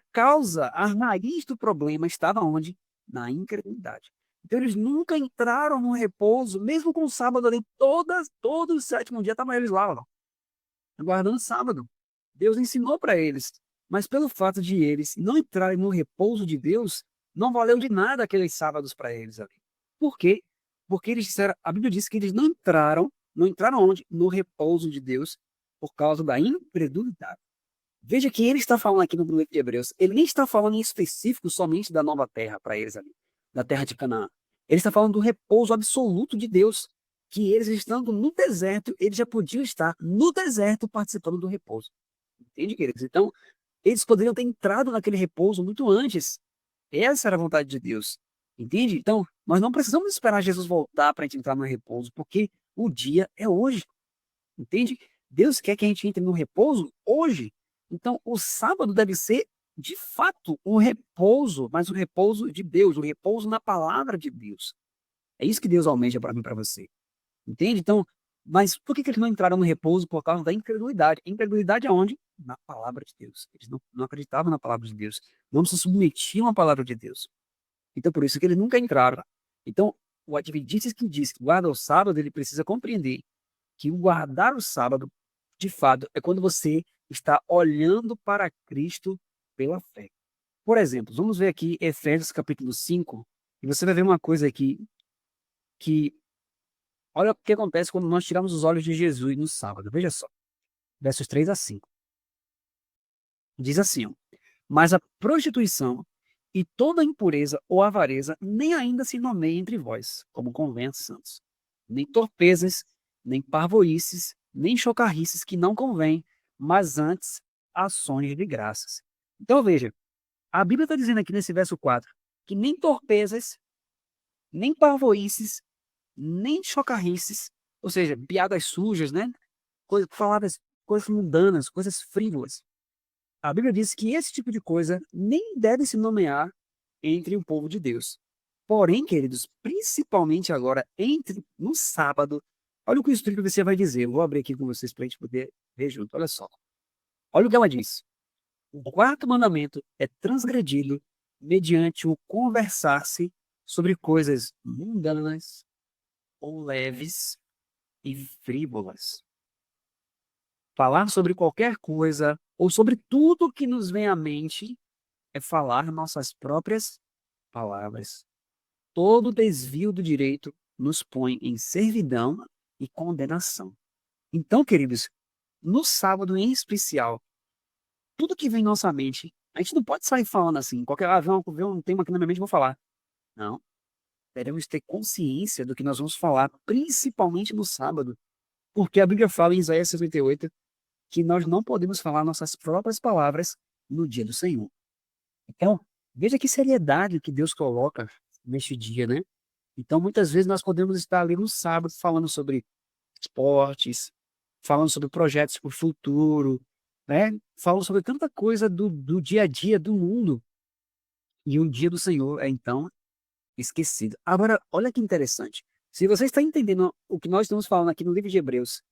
raiz do problema estava onde? Na incredulidade. Então eles nunca entraram no repouso, mesmo com o sábado ali, todo o sétimo dia estavam eles lá, ó, aguardando sábado. Deus ensinou para eles, mas pelo fato de eles não entrarem no repouso de Deus, não valeu de nada aqueles sábados para eles ali. Por quê? Porque eles disseram, a Bíblia diz que eles não entraram não entraram onde? No repouso de Deus por causa da incredulidade. Veja que ele está falando aqui no livro de Hebreus, ele nem está falando em específico somente da nova terra para eles ali, da terra de Canaã. Ele está falando do repouso absoluto de Deus, que eles estando no deserto, eles já podiam estar no deserto participando do repouso. Entende, queridos? Então, eles poderiam ter entrado naquele repouso muito antes. Essa era a vontade de Deus. Entende? Então, nós não precisamos esperar Jesus voltar para a gente entrar no repouso, porque o dia é hoje. Entende? Deus quer que a gente entre no repouso hoje. Então, o sábado deve ser, de fato, um repouso, mas um repouso de Deus, um repouso na palavra de Deus. É isso que Deus almeja para mim e para você. Entende? Então, mas por que eles não entraram no repouso? Por causa da incredulidade. Incredulidade aonde? Na palavra de Deus. Eles não acreditavam na palavra de Deus. Não se submetiam à palavra de Deus. Então, por isso que eles nunca entraram. Então, o adventista que diz que guarda o sábado, ele precisa compreender que o guardar o sábado, de fato, é quando você está olhando para Cristo pela fé. Por exemplo, vamos ver aqui Efésios capítulo 5, e você vai ver uma coisa aqui, que olha o que acontece quando nós tiramos os olhos de Jesus no sábado. Veja só, versos 3 a 5. Diz assim, ó, mas a prostituição e toda impureza ou avareza nem ainda se nomeia entre vós, como convém aos santos. Nem torpezas, nem parvoíces, nem chocarrices que não convém, mas antes ações de graças. Então veja, a Bíblia está dizendo aqui nesse verso 4 que nem torpezas, nem parvoíces, nem chocarrices, ou seja, piadas sujas, né? Palavras, coisas mundanas, coisas frívolas. A Bíblia diz que esse tipo de coisa nem deve se nomear entre o povo de Deus. Porém, queridos, principalmente agora, no sábado, olha o que o Espírito você vai dizer. Eu vou abrir aqui com vocês para a gente poder ver junto. Olha só. Olha o que ela diz. O quarto mandamento é transgredido mediante o conversar-se sobre coisas mundanas ou leves e frívolas. Falar sobre qualquer coisa ou sobre tudo que nos vem à mente é falar nossas próprias palavras. Todo desvio do direito nos põe em servidão e condenação. Então, queridos, no sábado em especial, tudo que vem em nossa mente, a gente não pode sair falando assim, qualquer vê um tema aqui na minha mente, vou falar. Não. Devemos ter consciência do que nós vamos falar, principalmente no sábado, porque a Bíblia fala em Isaías 58 que nós não podemos falar nossas próprias palavras no dia do Senhor. Então, veja que seriedade que Deus coloca neste dia, né? Então, muitas vezes nós podemos estar ali no sábado falando sobre esportes, falando sobre projetos para o futuro, né? Falando sobre tanta coisa do dia a dia do mundo. E o dia do Senhor é, então, esquecido. Agora, olha que interessante. Se você está entendendo o que nós estamos falando aqui no livro de Hebreus,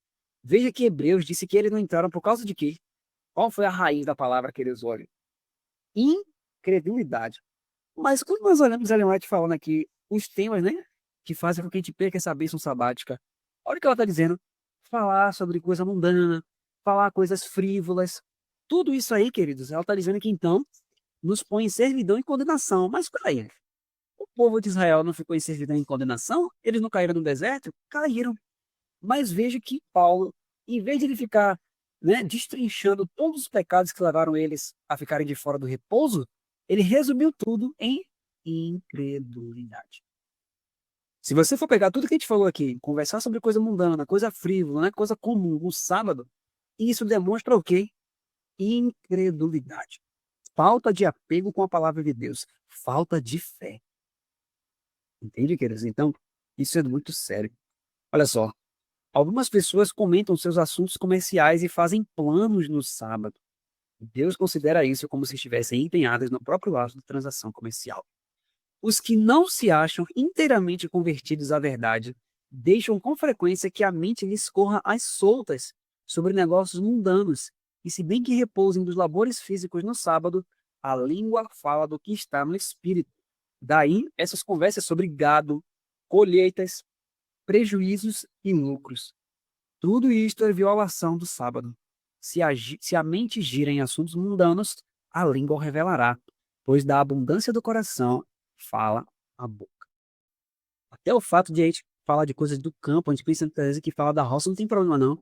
veja que Hebreus disse que eles não entraram por causa de quê? Qual foi a raiz da palavra que eles olham? Incredulidade. Mas quando nós olhamos Ellen White falando aqui os temas, né, que fazem com que a gente perca essa bênção sabática, olha o que ela está dizendo. Falar sobre coisa mundana, falar coisas frívolas, tudo isso aí, queridos, ela está dizendo que então nos põe em servidão e condenação. Mas peraí, o povo de Israel não ficou em servidão e condenação? Eles não caíram no deserto? Caíram. Mas veja que Paulo, em vez de ele ficar, né, destrinchando todos os pecados que levaram eles a ficarem de fora do repouso, ele resumiu tudo em incredulidade. Se você for pegar tudo que a gente falou aqui, conversar sobre coisa mundana, coisa frívola, né, coisa comum, no sábado, isso demonstra o quê? Incredulidade. Falta de apego com a palavra de Deus. Falta de fé. Entende, queridos? Então, isso é muito sério. Olha só. Algumas pessoas comentam seus assuntos comerciais e fazem planos no sábado. Deus considera isso como se estivessem empenhadas no próprio ato de transação comercial. Os que não se acham inteiramente convertidos à verdade deixam com frequência que a mente lhes corra às soltas sobre negócios mundanos, e se bem que repousem dos labores físicos no sábado, a língua fala do que está no espírito. Daí, essas conversas sobre gado, colheitas, prejuízos e lucros. Tudo isto é violação do sábado. Se a mente gira em assuntos mundanos, a língua o revelará, pois da abundância do coração fala a boca. Até o fato de a gente fala de coisas do campo, a gente pensa muitas vezes que fala da roça, não tem problema não.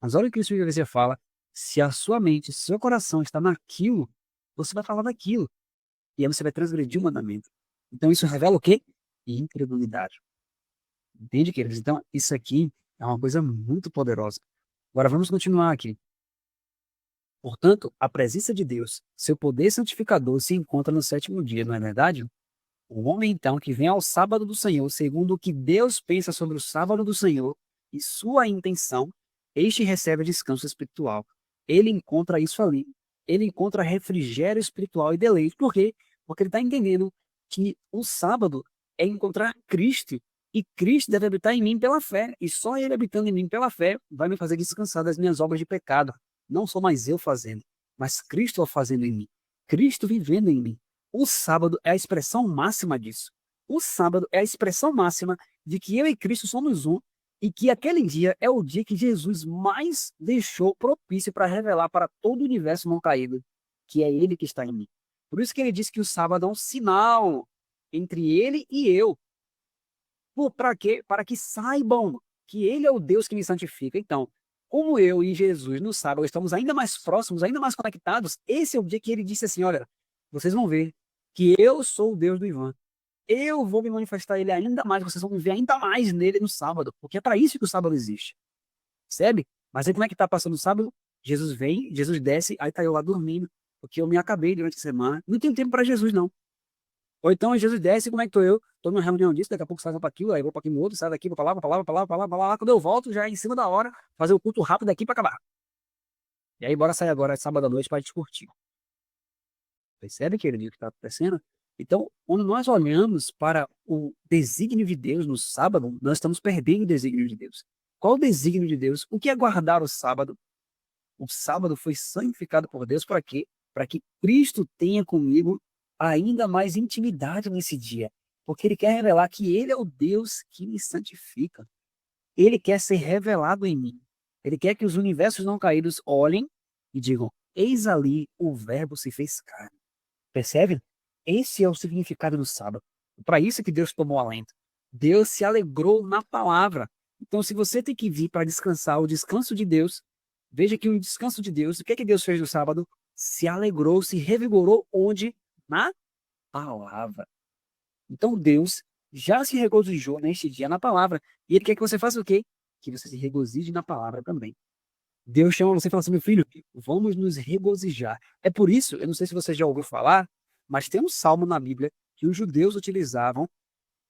Mas olha o que o Espírito Garcia fala, se a sua mente, se o seu coração está naquilo, você vai falar daquilo. E aí você vai transgredir o mandamento. Então isso revela o quê? Incredulidade. Entende, queridos? Então isso aqui é uma coisa muito poderosa. Agora vamos continuar aqui. Portanto, a presença de Deus, seu poder santificador se encontra no sétimo dia, não é verdade? O homem, então, que vem ao sábado do Senhor, segundo o que Deus pensa sobre o sábado do Senhor e sua intenção, este recebe descanso espiritual. Ele encontra isso ali. Ele encontra refrigério espiritual e deleite. Por quê? Porque ele está entendendo que o sábado é encontrar Cristo. E Cristo deve habitar em mim pela fé. E só ele habitando em mim pela fé vai me fazer descansar das minhas obras de pecado. Não sou mais eu fazendo, mas Cristo fazendo em mim. Cristo vivendo em mim. O sábado é a expressão máxima disso. O sábado é a expressão máxima de que eu e Cristo somos um e que aquele dia é o dia que Jesus mais deixou propício para revelar para todo o universo não caído que é Ele que está em mim. Por isso que ele disse que o sábado é um sinal entre Ele e eu. Para quê? Para que saibam que Ele é o Deus que me santifica. Então, como eu e Jesus no sábado estamos ainda mais próximos, ainda mais conectados, esse é o dia que ele disse assim, olha, vocês vão ver que eu sou o Deus do Ivan. Eu vou me manifestar ele ainda mais, vocês vão me ver ainda mais nele no sábado, porque é para isso que o sábado existe. Percebe? Mas aí como é que tá passando o sábado? Jesus vem, Jesus desce, aí tá eu lá dormindo, porque eu me acabei durante a semana. Não tenho tempo para Jesus, não. Ou então Jesus desce, como é que tô eu? Tô numa reunião disso, daqui a pouco sai para aquilo, aí vou para aquilo outro, sai daqui, vou pra lá. Quando eu volto, já é em cima da hora, fazer o culto rápido daqui para acabar. E aí, bora sair agora, sábado à noite, pra gente curtir. Percebe, querido, o que está acontecendo? Então, quando nós olhamos para o desígnio de Deus no sábado, nós estamos perdendo o desígnio de Deus. Qual o desígnio de Deus? O que é guardar o sábado? O sábado foi santificado por Deus para quê? Para que Cristo tenha comigo ainda mais intimidade nesse dia. Porque Ele quer revelar que Ele é o Deus que me santifica. Ele quer ser revelado em mim. Ele quer que os universos não caídos olhem e digam: eis ali o Verbo se fez carne. Percebe? Esse é o significado do sábado. Para isso que Deus tomou alento. Deus se alegrou na palavra. Então, se você tem que vir para descansar, o descanso de Deus, veja que o descanso de Deus, o que é que Deus fez no sábado? Se alegrou, se revigorou onde? Na palavra. Então, Deus já se regozijou neste dia na palavra. E Ele quer que você faça o quê? Que você se regozije na palavra também. Deus chama você e fala assim, meu filho, vamos nos regozijar. É por isso, eu não sei se você já ouviu falar, mas tem um salmo na Bíblia que os judeus utilizavam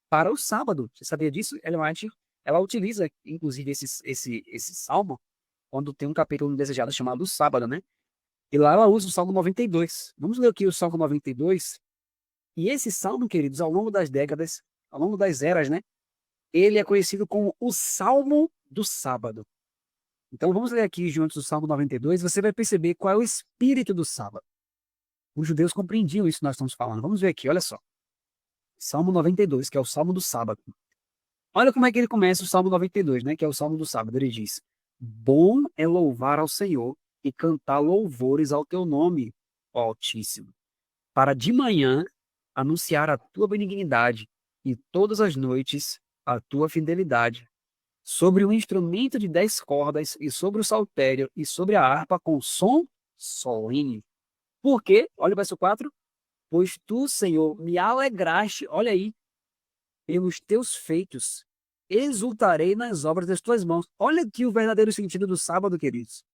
para o sábado. Você sabia disso? Ellen White, ela utiliza, inclusive, esse salmo quando tem um capítulo desejado chamado Sábado, né? E lá ela usa o Salmo 92. Vamos ler aqui o Salmo 92. E esse salmo, queridos, ao longo das décadas, ao longo das eras, né? Ele é conhecido como o Salmo do Sábado. Então vamos ler aqui juntos o Salmo 92, você vai perceber qual é o espírito do sábado. Os judeus compreendiam isso que nós estamos falando. Vamos ver aqui, olha só. Salmo 92, que é o Salmo do Sábado. Olha como é que ele começa o Salmo 92, né, que é o Salmo do Sábado. Ele diz: bom é louvar ao Senhor e cantar louvores ao teu nome, ó Altíssimo, para de manhã anunciar a tua benignidade e todas as noites a tua fidelidade, sobre o instrumento de 10 cordas e sobre o saltério e sobre a harpa com som solene. Por quê? Olha o verso 4. Pois tu, Senhor, me alegraste, olha aí, pelos teus feitos. Exultarei nas obras das tuas mãos. Olha aqui o verdadeiro sentido do sábado, queridos.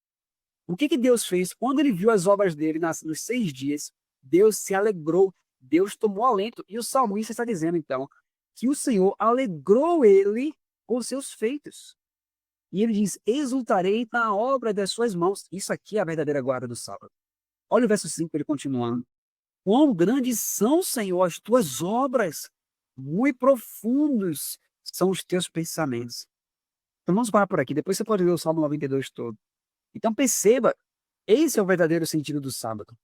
O que Deus fez? Quando ele viu as obras dele nos 6 dias, Deus se alegrou, Deus tomou alento. E o salmista está dizendo, então, que o Senhor alegrou ele com seus feitos. E ele diz, exultarei na obra das suas mãos. Isso aqui é a verdadeira guarda do sábado. Olha o verso 5, ele continuando. Quão grandes são, Senhor, as tuas obras, muito profundos são os teus pensamentos. Então vamos parar por aqui, depois você pode ler o Salmo 92 todo. Então perceba, esse é o verdadeiro sentido do sábado.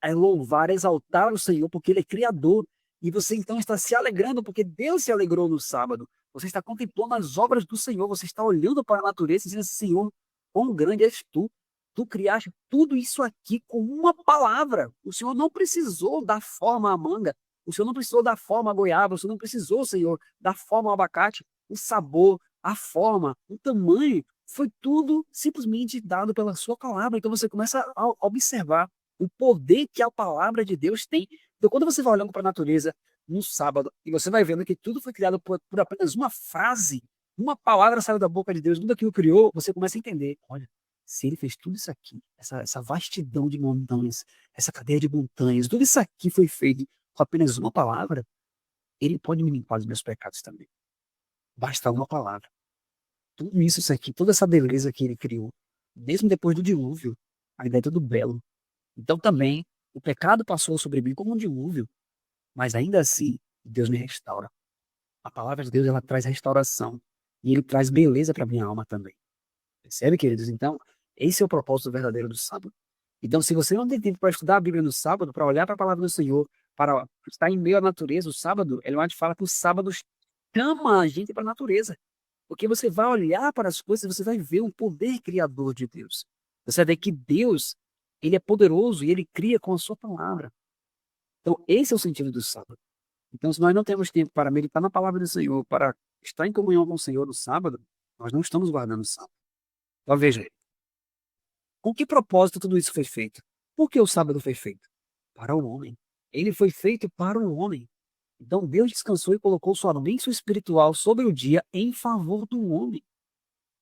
É louvar, exaltar o Senhor, porque Ele é Criador. E você então está se alegrando, porque Deus se alegrou no sábado. Você está contemplando as obras do Senhor, você está olhando para a natureza e dizendo assim, Senhor, quão grande és tu. Tu criaste tudo isso aqui com uma palavra. O Senhor não precisou dar forma à manga. O Senhor não precisou dar forma à goiaba. O Senhor não precisou, Senhor, dar forma ao abacate. o sabor, a forma, o tamanho, foi tudo simplesmente dado pela sua palavra. Então você começa a observar o poder que a palavra de Deus tem. Então quando você vai olhando para a natureza no sábado e você vai vendo que tudo foi criado por apenas uma frase, uma palavra saiu da boca de Deus, tudo aquilo criou, você começa a entender, olha, se ele fez tudo isso aqui, essa vastidão de montanhas, essa cadeia de montanhas, tudo isso aqui foi feito com apenas uma palavra, ele pode me limpar dos meus pecados também. Basta uma palavra. Tudo isso aqui, toda essa beleza que ele criou, mesmo depois do dilúvio, ainda é tudo belo. Então também, o pecado passou sobre mim como um dilúvio, mas ainda assim, Deus me restaura. A palavra de Deus, ela traz restauração. E ele traz beleza para minha alma também. Percebe, queridos? Então, esse é o propósito verdadeiro do sábado. Então, se você não tem tempo para estudar a Bíblia no sábado, para olhar para a palavra do Senhor, para estar em meio à natureza, o sábado, Ellen White fala que o sábado chama a gente para a natureza. Porque você vai olhar para as coisas e você vai ver um poder criador de Deus. Você vai ver que Deus, ele é poderoso e ele cria com a sua palavra. Então, esse é o sentido do sábado. Então, se nós não temos tempo para meditar na palavra do Senhor, para estar em comunhão com o Senhor no sábado, nós não estamos guardando o sábado. Então, veja, com que propósito tudo isso foi feito? Por que o sábado foi feito? Para o homem. Ele foi feito para o homem. Então, Deus descansou e colocou sua bênção espiritual sobre o dia em favor do homem.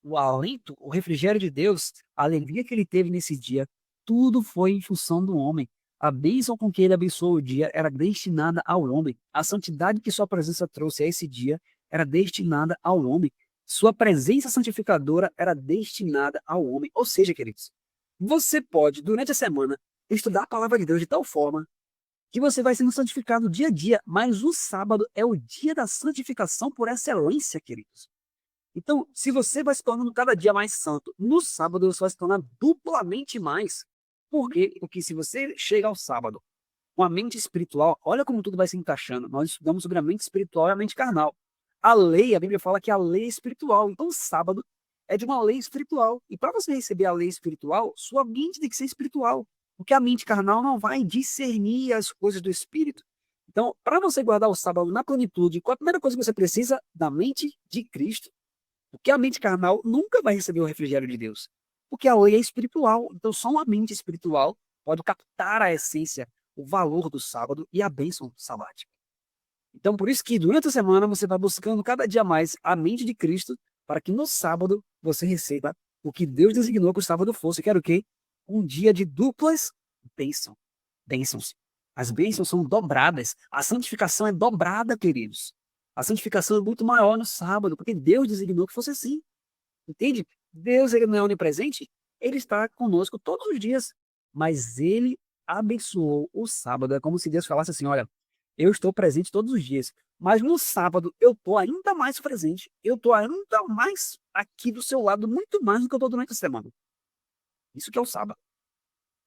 O alento, o refrigério de Deus, a alegria que ele teve nesse dia, tudo foi em função do homem. A bênção com que ele abençoou o dia era destinada ao homem. A santidade que sua presença trouxe a esse dia era destinada ao homem. Sua presença santificadora era destinada ao homem. Ou seja, queridos, você pode, durante a semana, estudar a palavra de Deus de tal forma que você vai sendo santificado dia a dia, mas o sábado é o dia da santificação por excelência, queridos. Então, se você vai se tornando cada dia mais santo, no sábado você vai se tornar duplamente mais. Por quê? Porque se você chega ao sábado com a mente espiritual, olha como tudo vai se encaixando. Nós estudamos sobre a mente espiritual e a mente carnal. A lei, a Bíblia fala que a lei é espiritual. Então, o sábado é de uma lei espiritual. E para você receber a lei espiritual, sua mente tem que ser espiritual. Porque a mente carnal não vai discernir as coisas do espírito. Então, para você guardar o sábado na plenitude, qual a primeira coisa que você precisa? Da mente de Cristo. Porque a mente carnal nunca vai receber o refrigério de Deus. Porque a lei é espiritual. Então, só uma mente espiritual pode captar a essência, o valor do sábado e a bênção sabática. Então, por isso que durante a semana você vai buscando cada dia mais a mente de Cristo para que no sábado você receba o que Deus designou que o sábado fosse. Que era o quê? Um dia de duplas bênçãos. As bênçãos são dobradas. A santificação é dobrada, queridos. A santificação é muito maior no sábado, porque Deus designou que fosse assim. Entende? Deus, ele não é onipresente, ele está conosco todos os dias, mas ele abençoou o sábado. É como se Deus falasse assim: olha, eu estou presente todos os dias, mas no sábado eu estou ainda mais presente, eu estou ainda mais aqui do seu lado, muito mais do que eu estou durante a semana. Isso que é o sábado.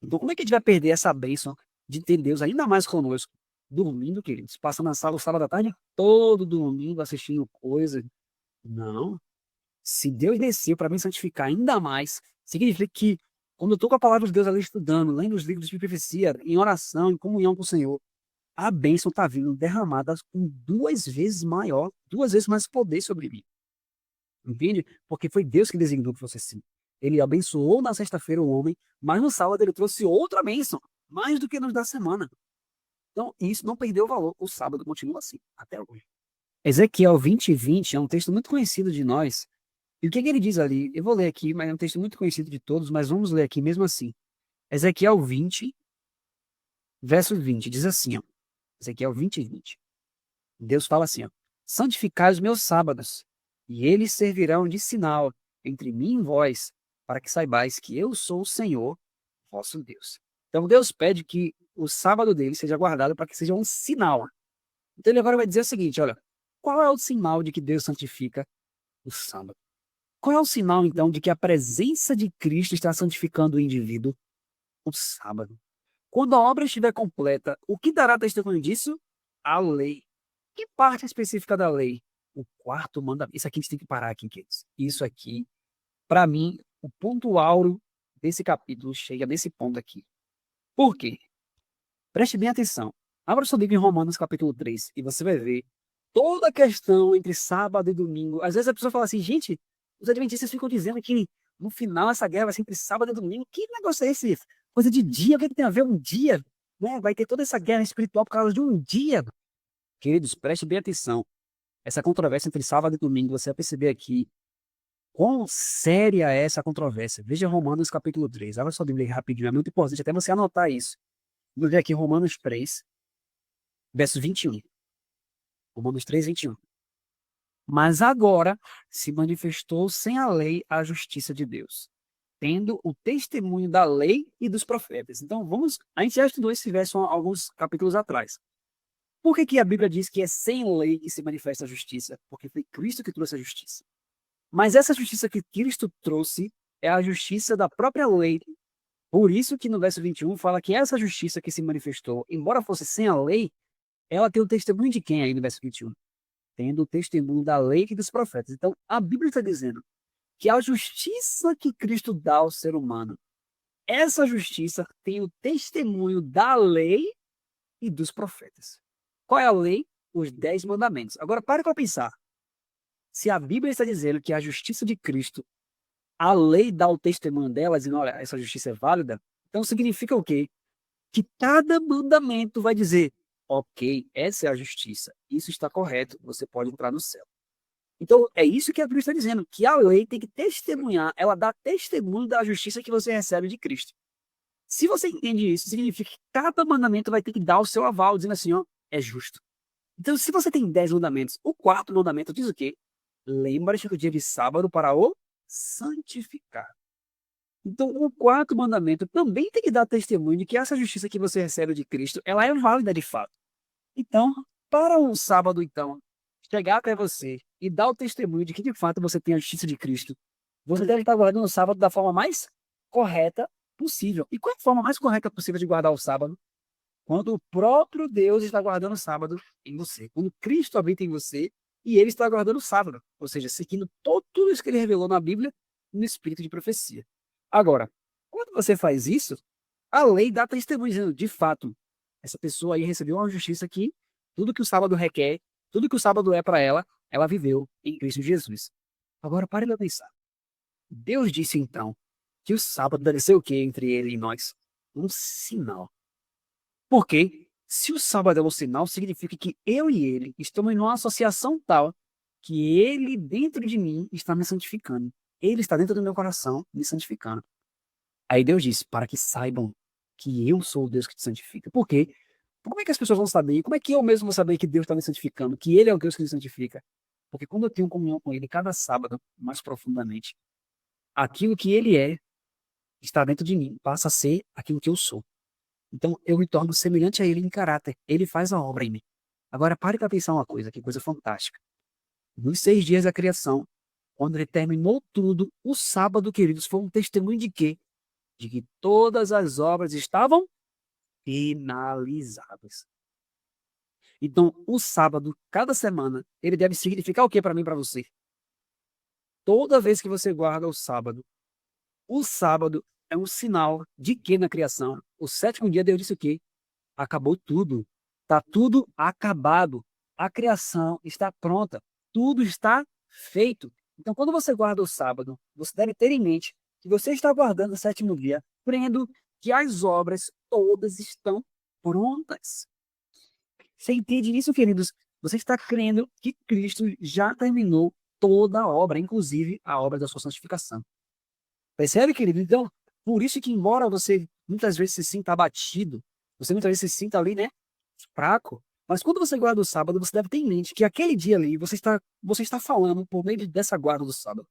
Então, como é que a gente vai perder essa bênção de ter Deus ainda mais conosco? Dormindo, queridos, passando na sala o sábado à tarde, todo domingo assistindo coisa. Não. Se Deus desceu para me santificar ainda mais, significa que quando eu estou com a palavra de Deus ali estudando, lendo os livros de profecia, em oração, em comunhão com o Senhor, a bênção está vindo derramada com 2 vezes maior, 2 vezes mais poder sobre mim. Entende? Porque foi Deus que designou que fosse assim. Ele abençoou na sexta-feira o homem, mas no sábado ele trouxe outra bênção, mais do que nos da semana. Então, isso não perdeu o valor. O sábado continua assim, até hoje. Ezequiel 20:20 é um texto muito conhecido de nós. E o que ele diz ali? Eu vou ler aqui, mas é um texto muito conhecido de todos, mas vamos ler aqui mesmo assim. Ezequiel 20, verso 20, diz assim, ó. Ezequiel 20:20. Deus fala assim, ó: santificai os meus sábados, e eles servirão de sinal entre mim e vós, para que saibais que eu sou o Senhor, vosso Deus. Então Deus pede que o sábado dele seja guardado para que seja um sinal. Então ele agora vai dizer o seguinte, olha, qual é o sinal de que Deus santifica o sábado? Qual é o sinal, então, de que a presença de Cristo está santificando o indivíduo? O sábado. Quando a obra estiver completa, o que dará testemunho disso? A lei. Que parte específica da lei? O quarto mandamento. Isso aqui a gente tem que parar aqui, queridos. Isso aqui, para mim, o ponto áureo desse capítulo chega nesse ponto aqui. Por quê? Preste bem atenção. Abra sua Bíblia em Romanos capítulo 3 e você vai ver toda a questão entre sábado e domingo. Às vezes a pessoa fala assim, gente, os adventistas ficam dizendo que no final essa guerra vai ser entre sábado e domingo. Que negócio é esse? Coisa de dia, o que tem a ver um dia? Né? Vai ter toda essa guerra espiritual por causa de um dia. Queridos, preste bem atenção. Essa controvérsia entre sábado e domingo, você vai perceber aqui quão séria é essa controvérsia. Veja Romanos capítulo 3. Abra sua Bíblia aí rapidinho, é muito importante até você anotar isso. Vamos ver aqui Romanos 3, verso 21. Romanos 3, 21. Mas agora se manifestou sem a lei a justiça de Deus, tendo o testemunho da lei e dos profetas. Então, a gente já estudou esse verso alguns capítulos atrás. Por que a Bíblia diz que é sem lei que se manifesta a justiça? Porque foi Cristo que trouxe a justiça. Mas essa justiça que Cristo trouxe é a justiça da própria lei. Por isso que no verso 21 fala que essa justiça que se manifestou, embora fosse sem a lei, ela tem o testemunho de quem aí no verso 21? Tendo o testemunho da lei e dos profetas. Então, a Bíblia está dizendo que a justiça que Cristo dá ao ser humano, essa justiça tem o testemunho da lei e dos profetas. Qual é a lei? Os 10 mandamentos. Agora, pare para pensar. Se a Bíblia está dizendo que a justiça de Cristo, a lei dá o testemunho dela, dizendo, olha, essa justiça é válida, então significa o quê? Que cada mandamento vai dizer, ok, essa é a justiça, isso está correto, você pode entrar no céu. Então, é isso que a Bíblia está dizendo, que a lei tem que testemunhar, ela dá testemunho da justiça que você recebe de Cristo. Se você entende isso, significa que cada mandamento vai ter que dar o seu aval, dizendo assim, ó, é justo. Então, se você tem 10 mandamentos, o quarto mandamento diz o quê? Lembra-te do dia de sábado para o santificar. Então, o quarto mandamento também tem que dar testemunho de que essa justiça que você recebe de Cristo, ela é válida de fato. Então, para um sábado, então, chegar até você e dar o testemunho de que de fato você tem a justiça de Cristo, você deve estar guardando o sábado da forma mais correta possível. E qual é a forma mais correta possível de guardar o sábado? Quando o próprio Deus está guardando o sábado em você. Quando Cristo habita em você e ele está guardando o sábado. Ou seja, seguindo tudo isso que ele revelou na Bíblia no espírito de profecia. Agora, quando você faz isso, a lei dá testemunho dizendo, de fato, essa pessoa aí recebeu uma justiça que tudo que o sábado requer, tudo que o sábado é para ela, ela viveu em Cristo Jesus. Agora, pare para pensar. Deus disse então que o sábado deve ser o quê entre ele e nós? Um sinal. Porque se o sábado é um sinal, significa que eu e ele estamos em uma associação tal que ele dentro de mim está me santificando. Ele está dentro do meu coração me santificando. Aí Deus disse, para que saibam que eu sou o Deus que te santifica. Por quê? Como é que as pessoas vão saber? Como é que eu mesmo vou saber que Deus está me santificando? Que Ele é o Deus que me santifica? Porque quando eu tenho comunhão com Ele cada sábado, mais profundamente, aquilo que Ele é está dentro de mim, passa a ser aquilo que eu sou. Então eu me torno semelhante a Ele em caráter. Ele faz a obra em mim. Agora pare para pensar uma coisa, que coisa fantástica. Nos 6 dias da criação, quando Ele terminou tudo, o sábado, queridos, foi um testemunho de quê? De que todas as obras estavam finalizadas. Então, o sábado, cada semana, ele deve significar o que para mim e para você? Toda vez que você guarda o sábado é um sinal de que na criação? O 7º dia Deus disse o quê? Acabou tudo. Está tudo acabado. A criação está pronta. Tudo está feito. Então, quando você guarda o sábado, você deve ter em mente que você está guardando o 7º dia, crendo que as obras todas estão prontas. Você entende isso, queridos? Você está crendo que Cristo já terminou toda a obra, inclusive a obra da sua santificação. Percebe, querido? Então, por isso que embora você muitas vezes se sinta abatido, você muitas vezes se sinta ali, né, fraco, mas quando você guarda o sábado, você deve ter em mente que aquele dia ali, você está falando por meio dessa guarda do sábado.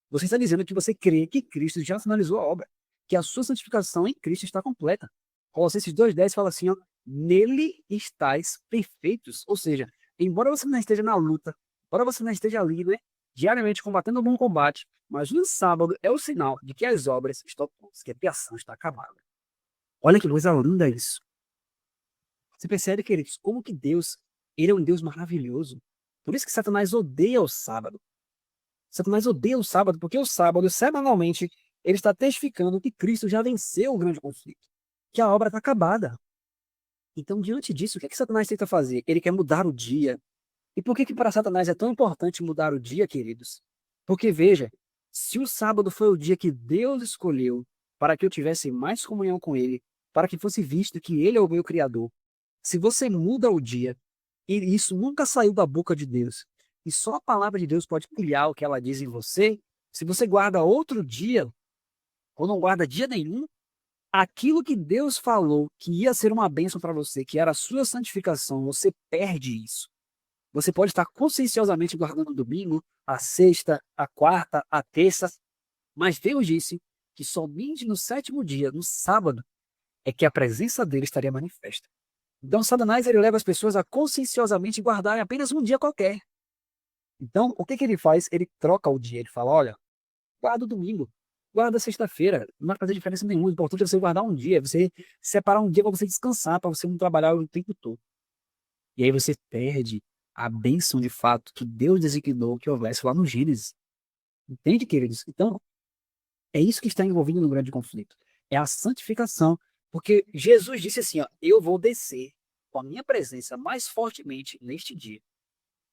Você está dizendo que você crê que Cristo já finalizou a obra, que a sua santificação em Cristo está completa. Colossenses 2,10 fala assim, ó, nele estáis perfeitos. Ou seja, embora você não esteja na luta, embora você não esteja ali, né, diariamente combatendo um bom combate, mas no sábado é o sinal de que as obras estão prontas, que a criação está acabada. Olha que coisa linda isso. Você percebe, queridos, como que Deus, ele é um Deus maravilhoso. Por isso que Satanás odeia o sábado. Satanás odeia o sábado, porque o sábado, semanalmente, ele está testificando que Cristo já venceu o grande conflito, que a obra está acabada. Então, diante disso, o que é que Satanás tenta fazer? Ele quer mudar o dia, E por que que para Satanás é tão importante mudar o dia, queridos? Porque veja, se o sábado foi o dia que Deus escolheu para que eu tivesse mais comunhão com Ele, para que fosse visto que Ele é o meu Criador, se você muda o dia, e isso nunca saiu da boca de Deus, e só a palavra de Deus pode criar o que ela diz em você, se você guarda outro dia, ou não guarda dia nenhum, aquilo que Deus falou que ia ser uma bênção para você, que era a sua santificação, você perde isso. Você pode estar conscienciosamente guardando o domingo, a sexta, a quarta, a terça, mas Deus disse que somente no sétimo dia, no sábado, é que a presença dele estaria manifesta. Então, Satanás ele leva as pessoas a conscienciosamente guardarem apenas um dia qualquer. Então, o que que ele faz? Ele troca o dia. Ele fala: olha, guarda o domingo, guarda a sexta-feira, não vai fazer diferença nenhuma. O importante é você guardar um dia, você separar um dia para você descansar, para você não trabalhar o tempo todo. E aí você perde a bênção de fato que Deus designou que houvesse lá no Gênesis. Entende, queridos? Então, é isso que está envolvido no grande conflito. É a santificação. Porque Jesus disse assim: ó, eu vou descer com a minha presença mais fortemente neste dia.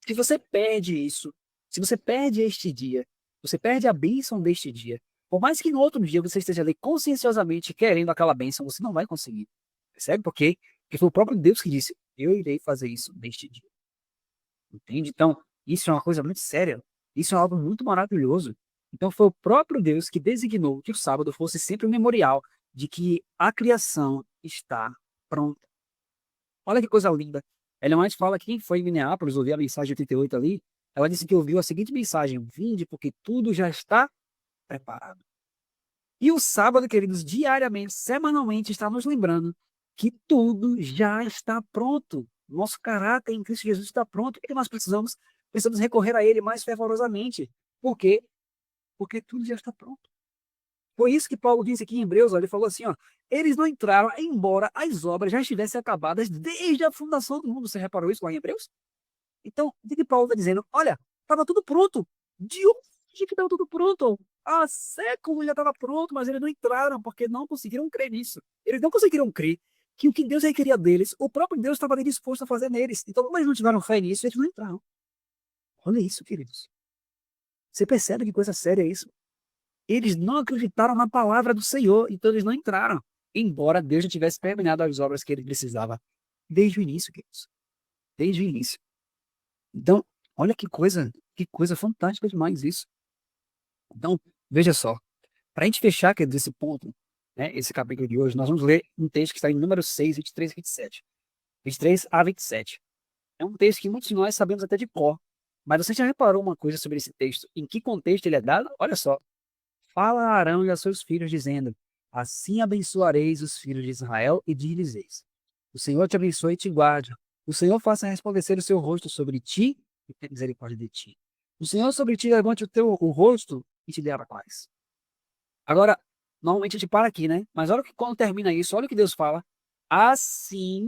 Se você perde isso, se você perde este dia, você perde a bênção deste dia. Por mais que no outro dia você esteja ali conscienciosamente querendo aquela bênção, você não vai conseguir. Percebe por quê? Porque foi o próprio Deus que disse: eu irei fazer isso neste dia. Entende? Então, isso é uma coisa muito séria. Isso é algo muito maravilhoso. Então, foi o próprio Deus que designou que o sábado fosse sempre um memorial de que a criação está pronta. Olha que coisa linda. Ellen White fala que quem foi em Minneapolis ouvir a mensagem de 88 ali, ela disse que ouviu a seguinte mensagem: vinde, porque tudo já está preparado. E o sábado, queridos, diariamente, semanalmente, está nos lembrando que tudo já está pronto. Nosso caráter em Cristo Jesus está pronto. O que nós precisamos? Precisamos recorrer a Ele mais fervorosamente. Por quê? Porque tudo já está pronto. Foi isso que Paulo disse aqui em Hebreus. Ó, ele falou assim: ó, eles não entraram, embora as obras já estivessem acabadas desde a fundação do mundo. Você reparou isso lá em Hebreus? Então, o que Paulo está dizendo? Olha, estava tudo pronto. De onde que estava tudo pronto? Há séculos já estava pronto, mas eles não entraram porque não conseguiram crer nisso. Eles não conseguiram crer que o que Deus requeria deles, o próprio Deus estava ali disposto a fazer neles. Então, como eles não tiveram fé nisso, eles não entraram. Olha isso, queridos. Você percebe que coisa séria é isso? Eles não acreditaram na palavra do Senhor, então eles não entraram. Embora Deus já tivesse terminado as obras que ele precisava desde o início, queridos. Desde o início. Então, olha que coisa fantástica demais isso. Então, veja só, para a gente fechar aqui desse ponto, né, esse capítulo de hoje, nós vamos ler um texto que está em número 6, 23 e 27. 23 a 27. É um texto que muitos de nós sabemos até de cor. Mas você já reparou uma coisa sobre esse texto? Em que contexto ele é dado? Olha só. Fala a Arão e a seus filhos, dizendo: assim abençoareis os filhos de Israel e dizeis: o Senhor te abençoe e te guarde. O Senhor faça resplandecer o seu rosto sobre ti e tenha misericórdia de ti. O Senhor sobre ti levante o rosto e te dê a paz. Agora, normalmente a gente para aqui, né? Mas olha que quando termina isso, olha o que Deus fala. Assim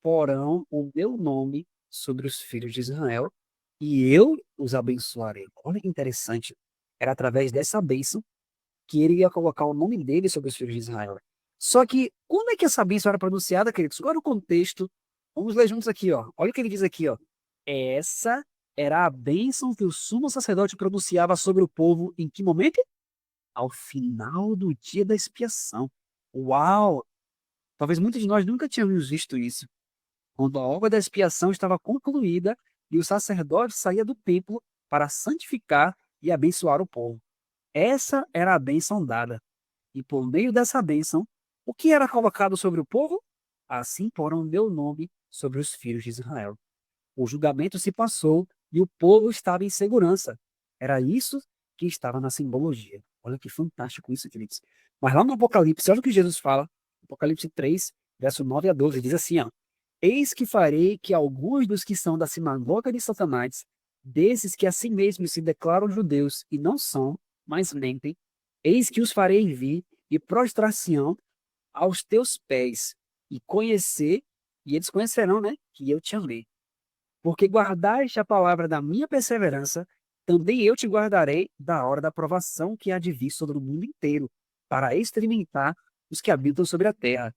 porão o meu nome sobre os filhos de Israel e eu os abençoarei. Olha que interessante. Era através dessa bênção que ele ia colocar o nome dele sobre os filhos de Israel. Só que, quando é que essa bênção era pronunciada, queridos? Agora o contexto. Vamos ler juntos aqui, ó. Olha o que ele diz aqui, ó. Essa era a bênção que o sumo sacerdote pronunciava sobre o povo em que momento? Ao final do dia da expiação. Uau! Talvez muitos de nós nunca tínhamos visto isso. Quando a obra da expiação estava concluída e o sacerdote saía do templo para santificar e abençoar o povo. Essa era a bênção dada. E por meio dessa bênção, o que era colocado sobre o povo? Assim porão meu nome sobre os filhos de Israel. O julgamento se passou e o povo estava em segurança. Era isso que estava na simbologia. Olha que fantástico isso, queridos. Mas lá no Apocalipse, olha o que Jesus fala. Apocalipse 3, verso 9 a 12, diz assim, ó. Eis que farei que alguns dos que são da sinagoga de Satanás, desses que a si mesmos se declaram judeus e não são, mas mentem, eis que os farei vir e prostrar-se-ão aos teus pés e conhecer, e eles conhecerão, né, que eu te amei. Porque guardaste a palavra da minha perseverança, também eu te guardarei da hora da provação que há de vir sobre o mundo inteiro, para experimentar os que habitam sobre a terra.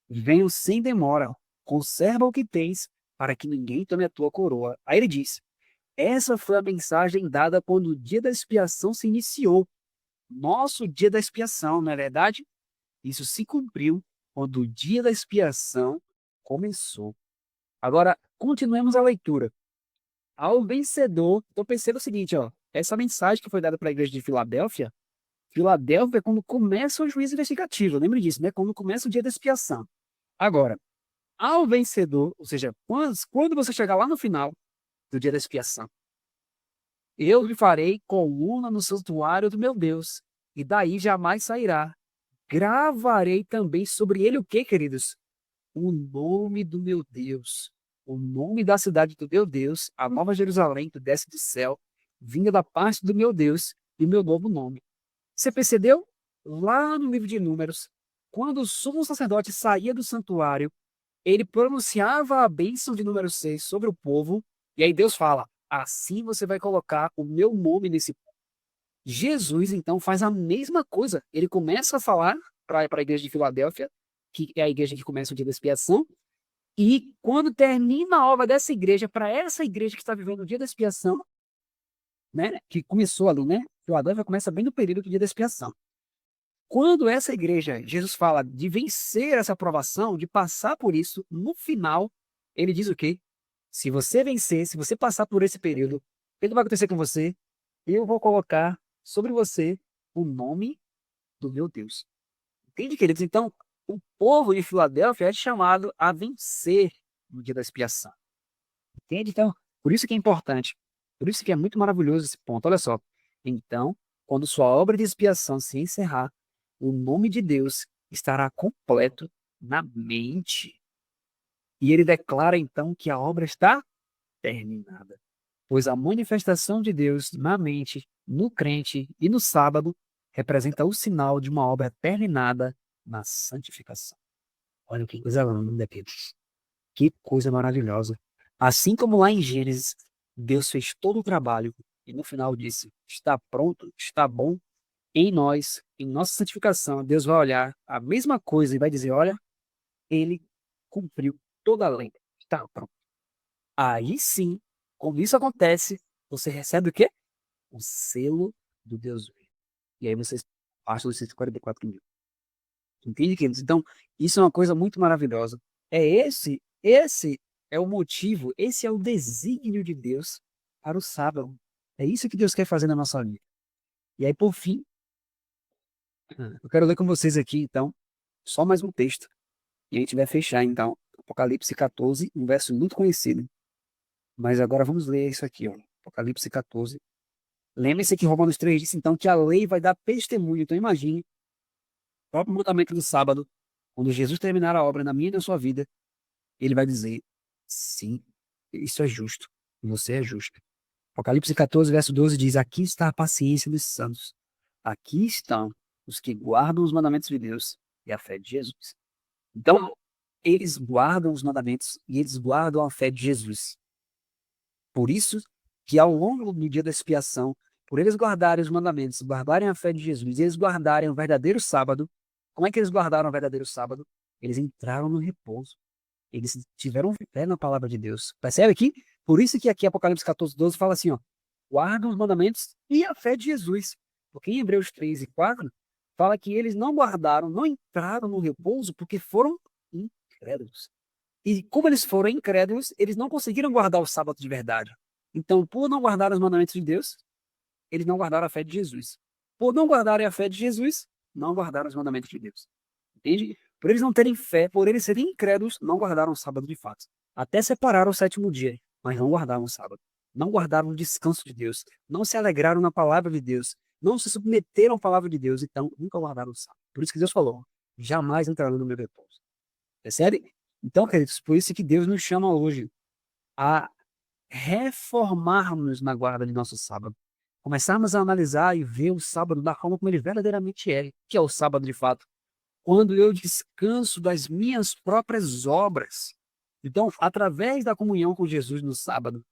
Venho sem demora, conserva o que tens, para que ninguém tome a tua coroa. Aí ele diz: essa foi a mensagem dada quando o dia da expiação se iniciou. Nosso dia da expiação, não é verdade? Isso se cumpriu quando o dia da expiação começou. Agora, continuemos a leitura. Ao vencedor, então perceba o seguinte, ó, essa mensagem que foi dada para a igreja de Filadélfia, Filadélfia é quando começa o juízo investigativo, lembre disso, né? Quando começa o dia da expiação. Agora, ao vencedor, ou seja, quando você chegar lá no final do dia da expiação, eu lhe farei coluna no santuário do meu Deus, e daí jamais sairá. Gravarei também sobre ele o quê, queridos? O nome do meu Deus, o nome da cidade do meu Deus, a nova Jerusalém que desce do céu, vinda da parte do meu Deus e meu novo nome. Você percebeu? Lá no livro de Números, quando o sumo sacerdote saía do santuário, ele pronunciava a bênção de número 6 sobre o povo, e aí Deus fala: assim você vai colocar o meu nome nesse povo. Jesus, então, faz a mesma coisa. Ele começa a falar para a igreja de Filadélfia, que é a igreja que começa o dia da expiação, e quando termina a obra dessa igreja, para essa igreja que está vivendo o dia da expiação, né, que começou ali, né? Filadélfia começa bem no período do dia da expiação. Quando essa igreja, Jesus fala de vencer essa provação, de passar por isso, no final, ele diz o quê? Se você vencer, se você passar por esse período, o que vai acontecer com você? Eu vou colocar sobre você o nome do meu Deus. Entende, queridos? Então, o povo de Filadélfia é chamado a vencer no dia da expiação. Entende? Então, por isso que é importante. Por isso que é muito maravilhoso esse ponto. Olha só. Então, quando sua obra de expiação se encerrar, o nome de Deus estará completo na mente. E ele declara então que a obra está terminada. Pois a manifestação de Deus na mente, no crente e no sábado representa o sinal de uma obra terminada na santificação. Olha que coisa linda, queridos. Que coisa maravilhosa. Assim como lá em Gênesis, Deus fez todo o trabalho e no final disse: está pronto, está bom. Em nós, em nossa santificação, Deus vai olhar a mesma coisa e vai dizer: olha, ele cumpriu toda a lei. Está pronto. Aí sim, quando isso acontece, você recebe o quê? O selo do Deus vivo. E aí você passa dos 144 mil. Entende, queridos? Então, isso é uma coisa muito maravilhosa. Esse é o motivo, esse é o desígnio de Deus para o sábado. É isso que Deus quer fazer na nossa vida. E aí, por fim, eu quero ler com vocês aqui, então, só mais um texto. E a gente vai fechar, então, Apocalipse 14, um verso muito conhecido. Mas agora vamos ler isso aqui, ó. Apocalipse 14. Lembre-se que Romanos 3 disse, então, que a lei vai dar testemunho. Então, imagine, o próprio mandamento do sábado, quando Jesus terminar a obra na minha e na sua vida, ele vai dizer, sim, isso é justo, você é justo. Apocalipse 14, verso 12 diz, aqui está a paciência dos santos. Aqui estão os que guardam os mandamentos de Deus e a fé de Jesus. Então, eles guardam os mandamentos e eles guardam a fé de Jesus. Por isso que ao longo do dia da expiação, por eles guardarem os mandamentos, guardarem a fé de Jesus, e eles guardarem o verdadeiro sábado, como é que eles guardaram o verdadeiro sábado? Eles entraram no repouso. Eles tiveram fé na palavra de Deus. Percebe aqui? Por isso que aqui Apocalipse 14, 12 fala assim, ó, guardam os mandamentos e a fé de Jesus. Porque em Hebreus 3 e 4, fala que eles não guardaram, não entraram no repouso porque foram incrédulos. E como eles foram incrédulos, eles não conseguiram guardar o sábado de verdade. Então, por não guardar os mandamentos de Deus, eles não guardaram a fé de Jesus. Por não guardarem a fé de Jesus, não guardaram os mandamentos de Deus. Entende? Por eles não terem fé, por eles serem incrédulos, não guardaram o sábado de fato. Até separaram o sétimo dia, mas não guardaram o sábado. Não guardaram o descanso de Deus. Não se alegraram na palavra de Deus. Não se submeteram à palavra de Deus. Então, nunca guardaram o sábado. Por isso que Deus falou, jamais entrarão no meu repouso. Percebe? Então, queridos, por isso que Deus nos chama hoje a reformarmos na guarda de nosso sábado. Começarmos a analisar e ver o sábado da forma como ele verdadeiramente é, que é o sábado de fato. Quando eu descanso das minhas próprias obras. Então, através da comunhão com Jesus no sábado,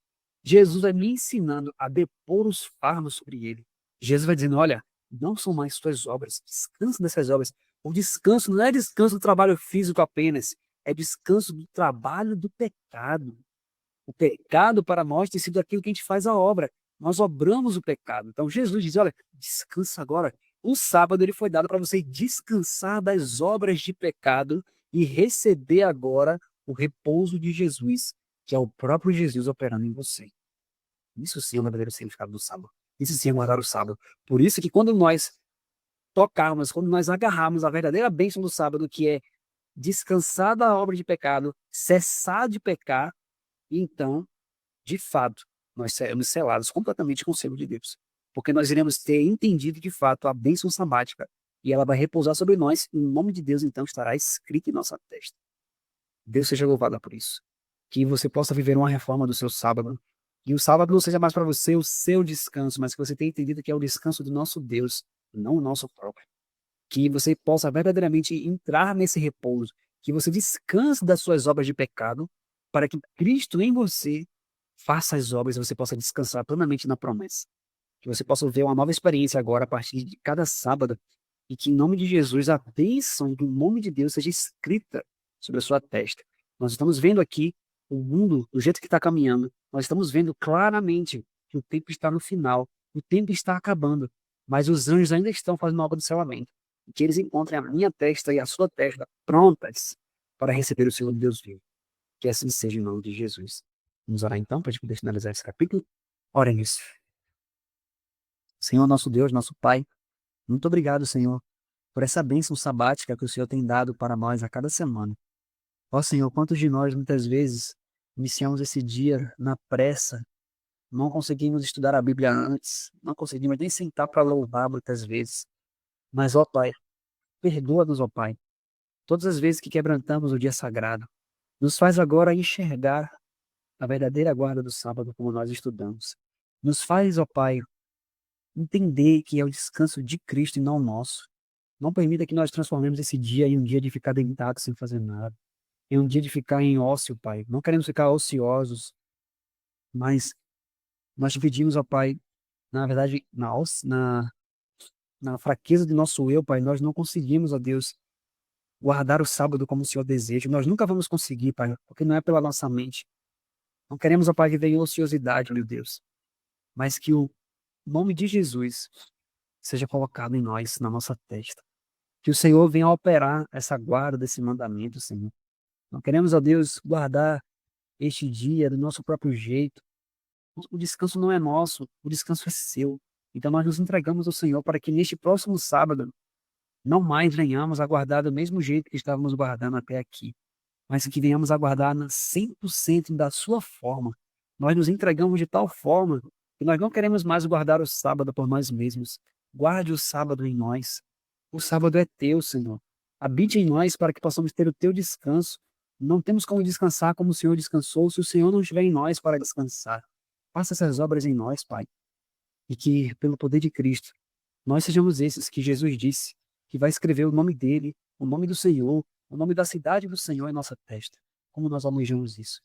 Jesus vai me ensinando a depor os fardos sobre ele. Jesus vai dizendo, olha, não são mais tuas obras, descansa dessas obras. O descanso não é descanso do trabalho físico apenas, é descanso do trabalho do pecado. O pecado para nós tem sido aquilo que a gente faz a obra. Nós obramos o pecado. Então Jesus diz, olha, descansa agora. O sábado ele foi dado para você descansar das obras de pecado e receber agora o repouso de Jesus, que é o próprio Jesus operando em você. Isso sim é o verdadeiro significado do sábado. Isso sim é guardar o sábado. Por isso que quando nós tocarmos, quando nós agarrarmos a verdadeira bênção do sábado, que é descansar da obra de pecado, cessar de pecar, então, de fato, nós seremos selados completamente com o selo de Deus. Porque nós iremos ter entendido de fato a bênção sabática e ela vai repousar sobre nós, e o nome de Deus então estará escrito em nossa testa. Deus seja louvado por isso. Que você possa viver uma reforma do seu sábado. E o sábado não seja mais para você o seu descanso, mas que você tenha entendido que é o descanso do nosso Deus, não o nosso próprio. Que você possa verdadeiramente entrar nesse repouso, que você descanse das suas obras de pecado, para que Cristo em você faça as obras e você possa descansar plenamente na promessa. Que você possa ver uma nova experiência agora a partir de cada sábado e que em nome de Jesus a bênção do nome de Deus seja escrita sobre a sua testa. Nós estamos vendo aqui o mundo do jeito que está caminhando. Nós estamos vendo claramente que o tempo está no final, o tempo está acabando, mas os anjos ainda estão fazendo a obra do selamento. E que eles encontrem a minha testa e a sua testa prontas para receber o Senhor de Deus vivo. Que assim seja em nome de Jesus. Vamos orar então para a gente poder finalizar esse capítulo. Oremos. Senhor, nosso Deus, nosso Pai, muito obrigado, Senhor, por essa bênção sabática que o Senhor tem dado para nós a cada semana. Ó Senhor, quantos de nós muitas vezes iniciamos esse dia na pressa, não conseguimos estudar a Bíblia antes, não conseguimos nem sentar para louvar muitas vezes. Mas, ó Pai, perdoa-nos, ó Pai, todas as vezes que quebrantamos o dia sagrado. Nos faz agora enxergar a verdadeira guarda do sábado como nós estudamos. Nos faz, ó Pai, entender que é o descanso de Cristo e não nosso. Não permita que nós transformemos esse dia em um dia de ficar deitado sem fazer nada. Em um dia de ficar em ócio, Pai. Não queremos ficar ociosos, mas nós te pedimos, ó Pai, na verdade, na fraqueza do nosso eu, Pai, nós não conseguimos, ó Deus, guardar o sábado como o Senhor deseja. Nós nunca vamos conseguir, Pai, porque não é pela nossa mente. Não queremos, ó Pai, viver em ociosidade, meu Deus, mas que o nome de Jesus seja colocado em nós, na nossa testa. Que o Senhor venha operar essa guarda desse mandamento, Senhor. Não queremos, ó Deus, guardar este dia do nosso próprio jeito. O descanso não é nosso, o descanso é seu. Então nós nos entregamos ao Senhor para que neste próximo sábado não mais venhamos a guardar do mesmo jeito que estávamos guardando até aqui, mas que venhamos a guardar 100% da sua forma. Nós nos entregamos de tal forma que nós não queremos mais guardar o sábado por nós mesmos. Guarde o sábado em nós. O sábado é teu, Senhor. Habite em nós para que possamos ter o teu descanso. Não temos como descansar como o Senhor descansou se o Senhor não estiver em nós para descansar. Faça essas obras em nós, Pai. E que, pelo poder de Cristo, nós sejamos esses que Jesus disse, que vai escrever o nome dele, o nome do Senhor, o nome da cidade do Senhor em nossa testa. Como nós almejamos isso.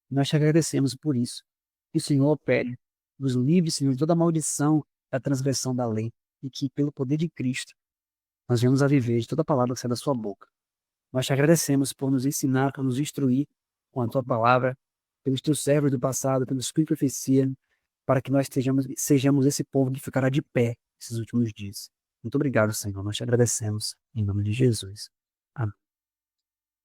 Nós te agradecemos por isso. Que o Senhor opere, nos livre, Senhor, de toda maldição da transgressão da lei. E que, pelo poder de Cristo, nós venhamos a viver de toda palavra que sai da sua boca. Nós te agradecemos por nos ensinar, por nos instruir com a tua palavra, pelos teus servos do passado, pelos Espírito de profecia, para que nós sejamos esse povo que ficará de pé esses últimos dias. Muito obrigado, Senhor. Nós te agradecemos. Em nome de Jesus.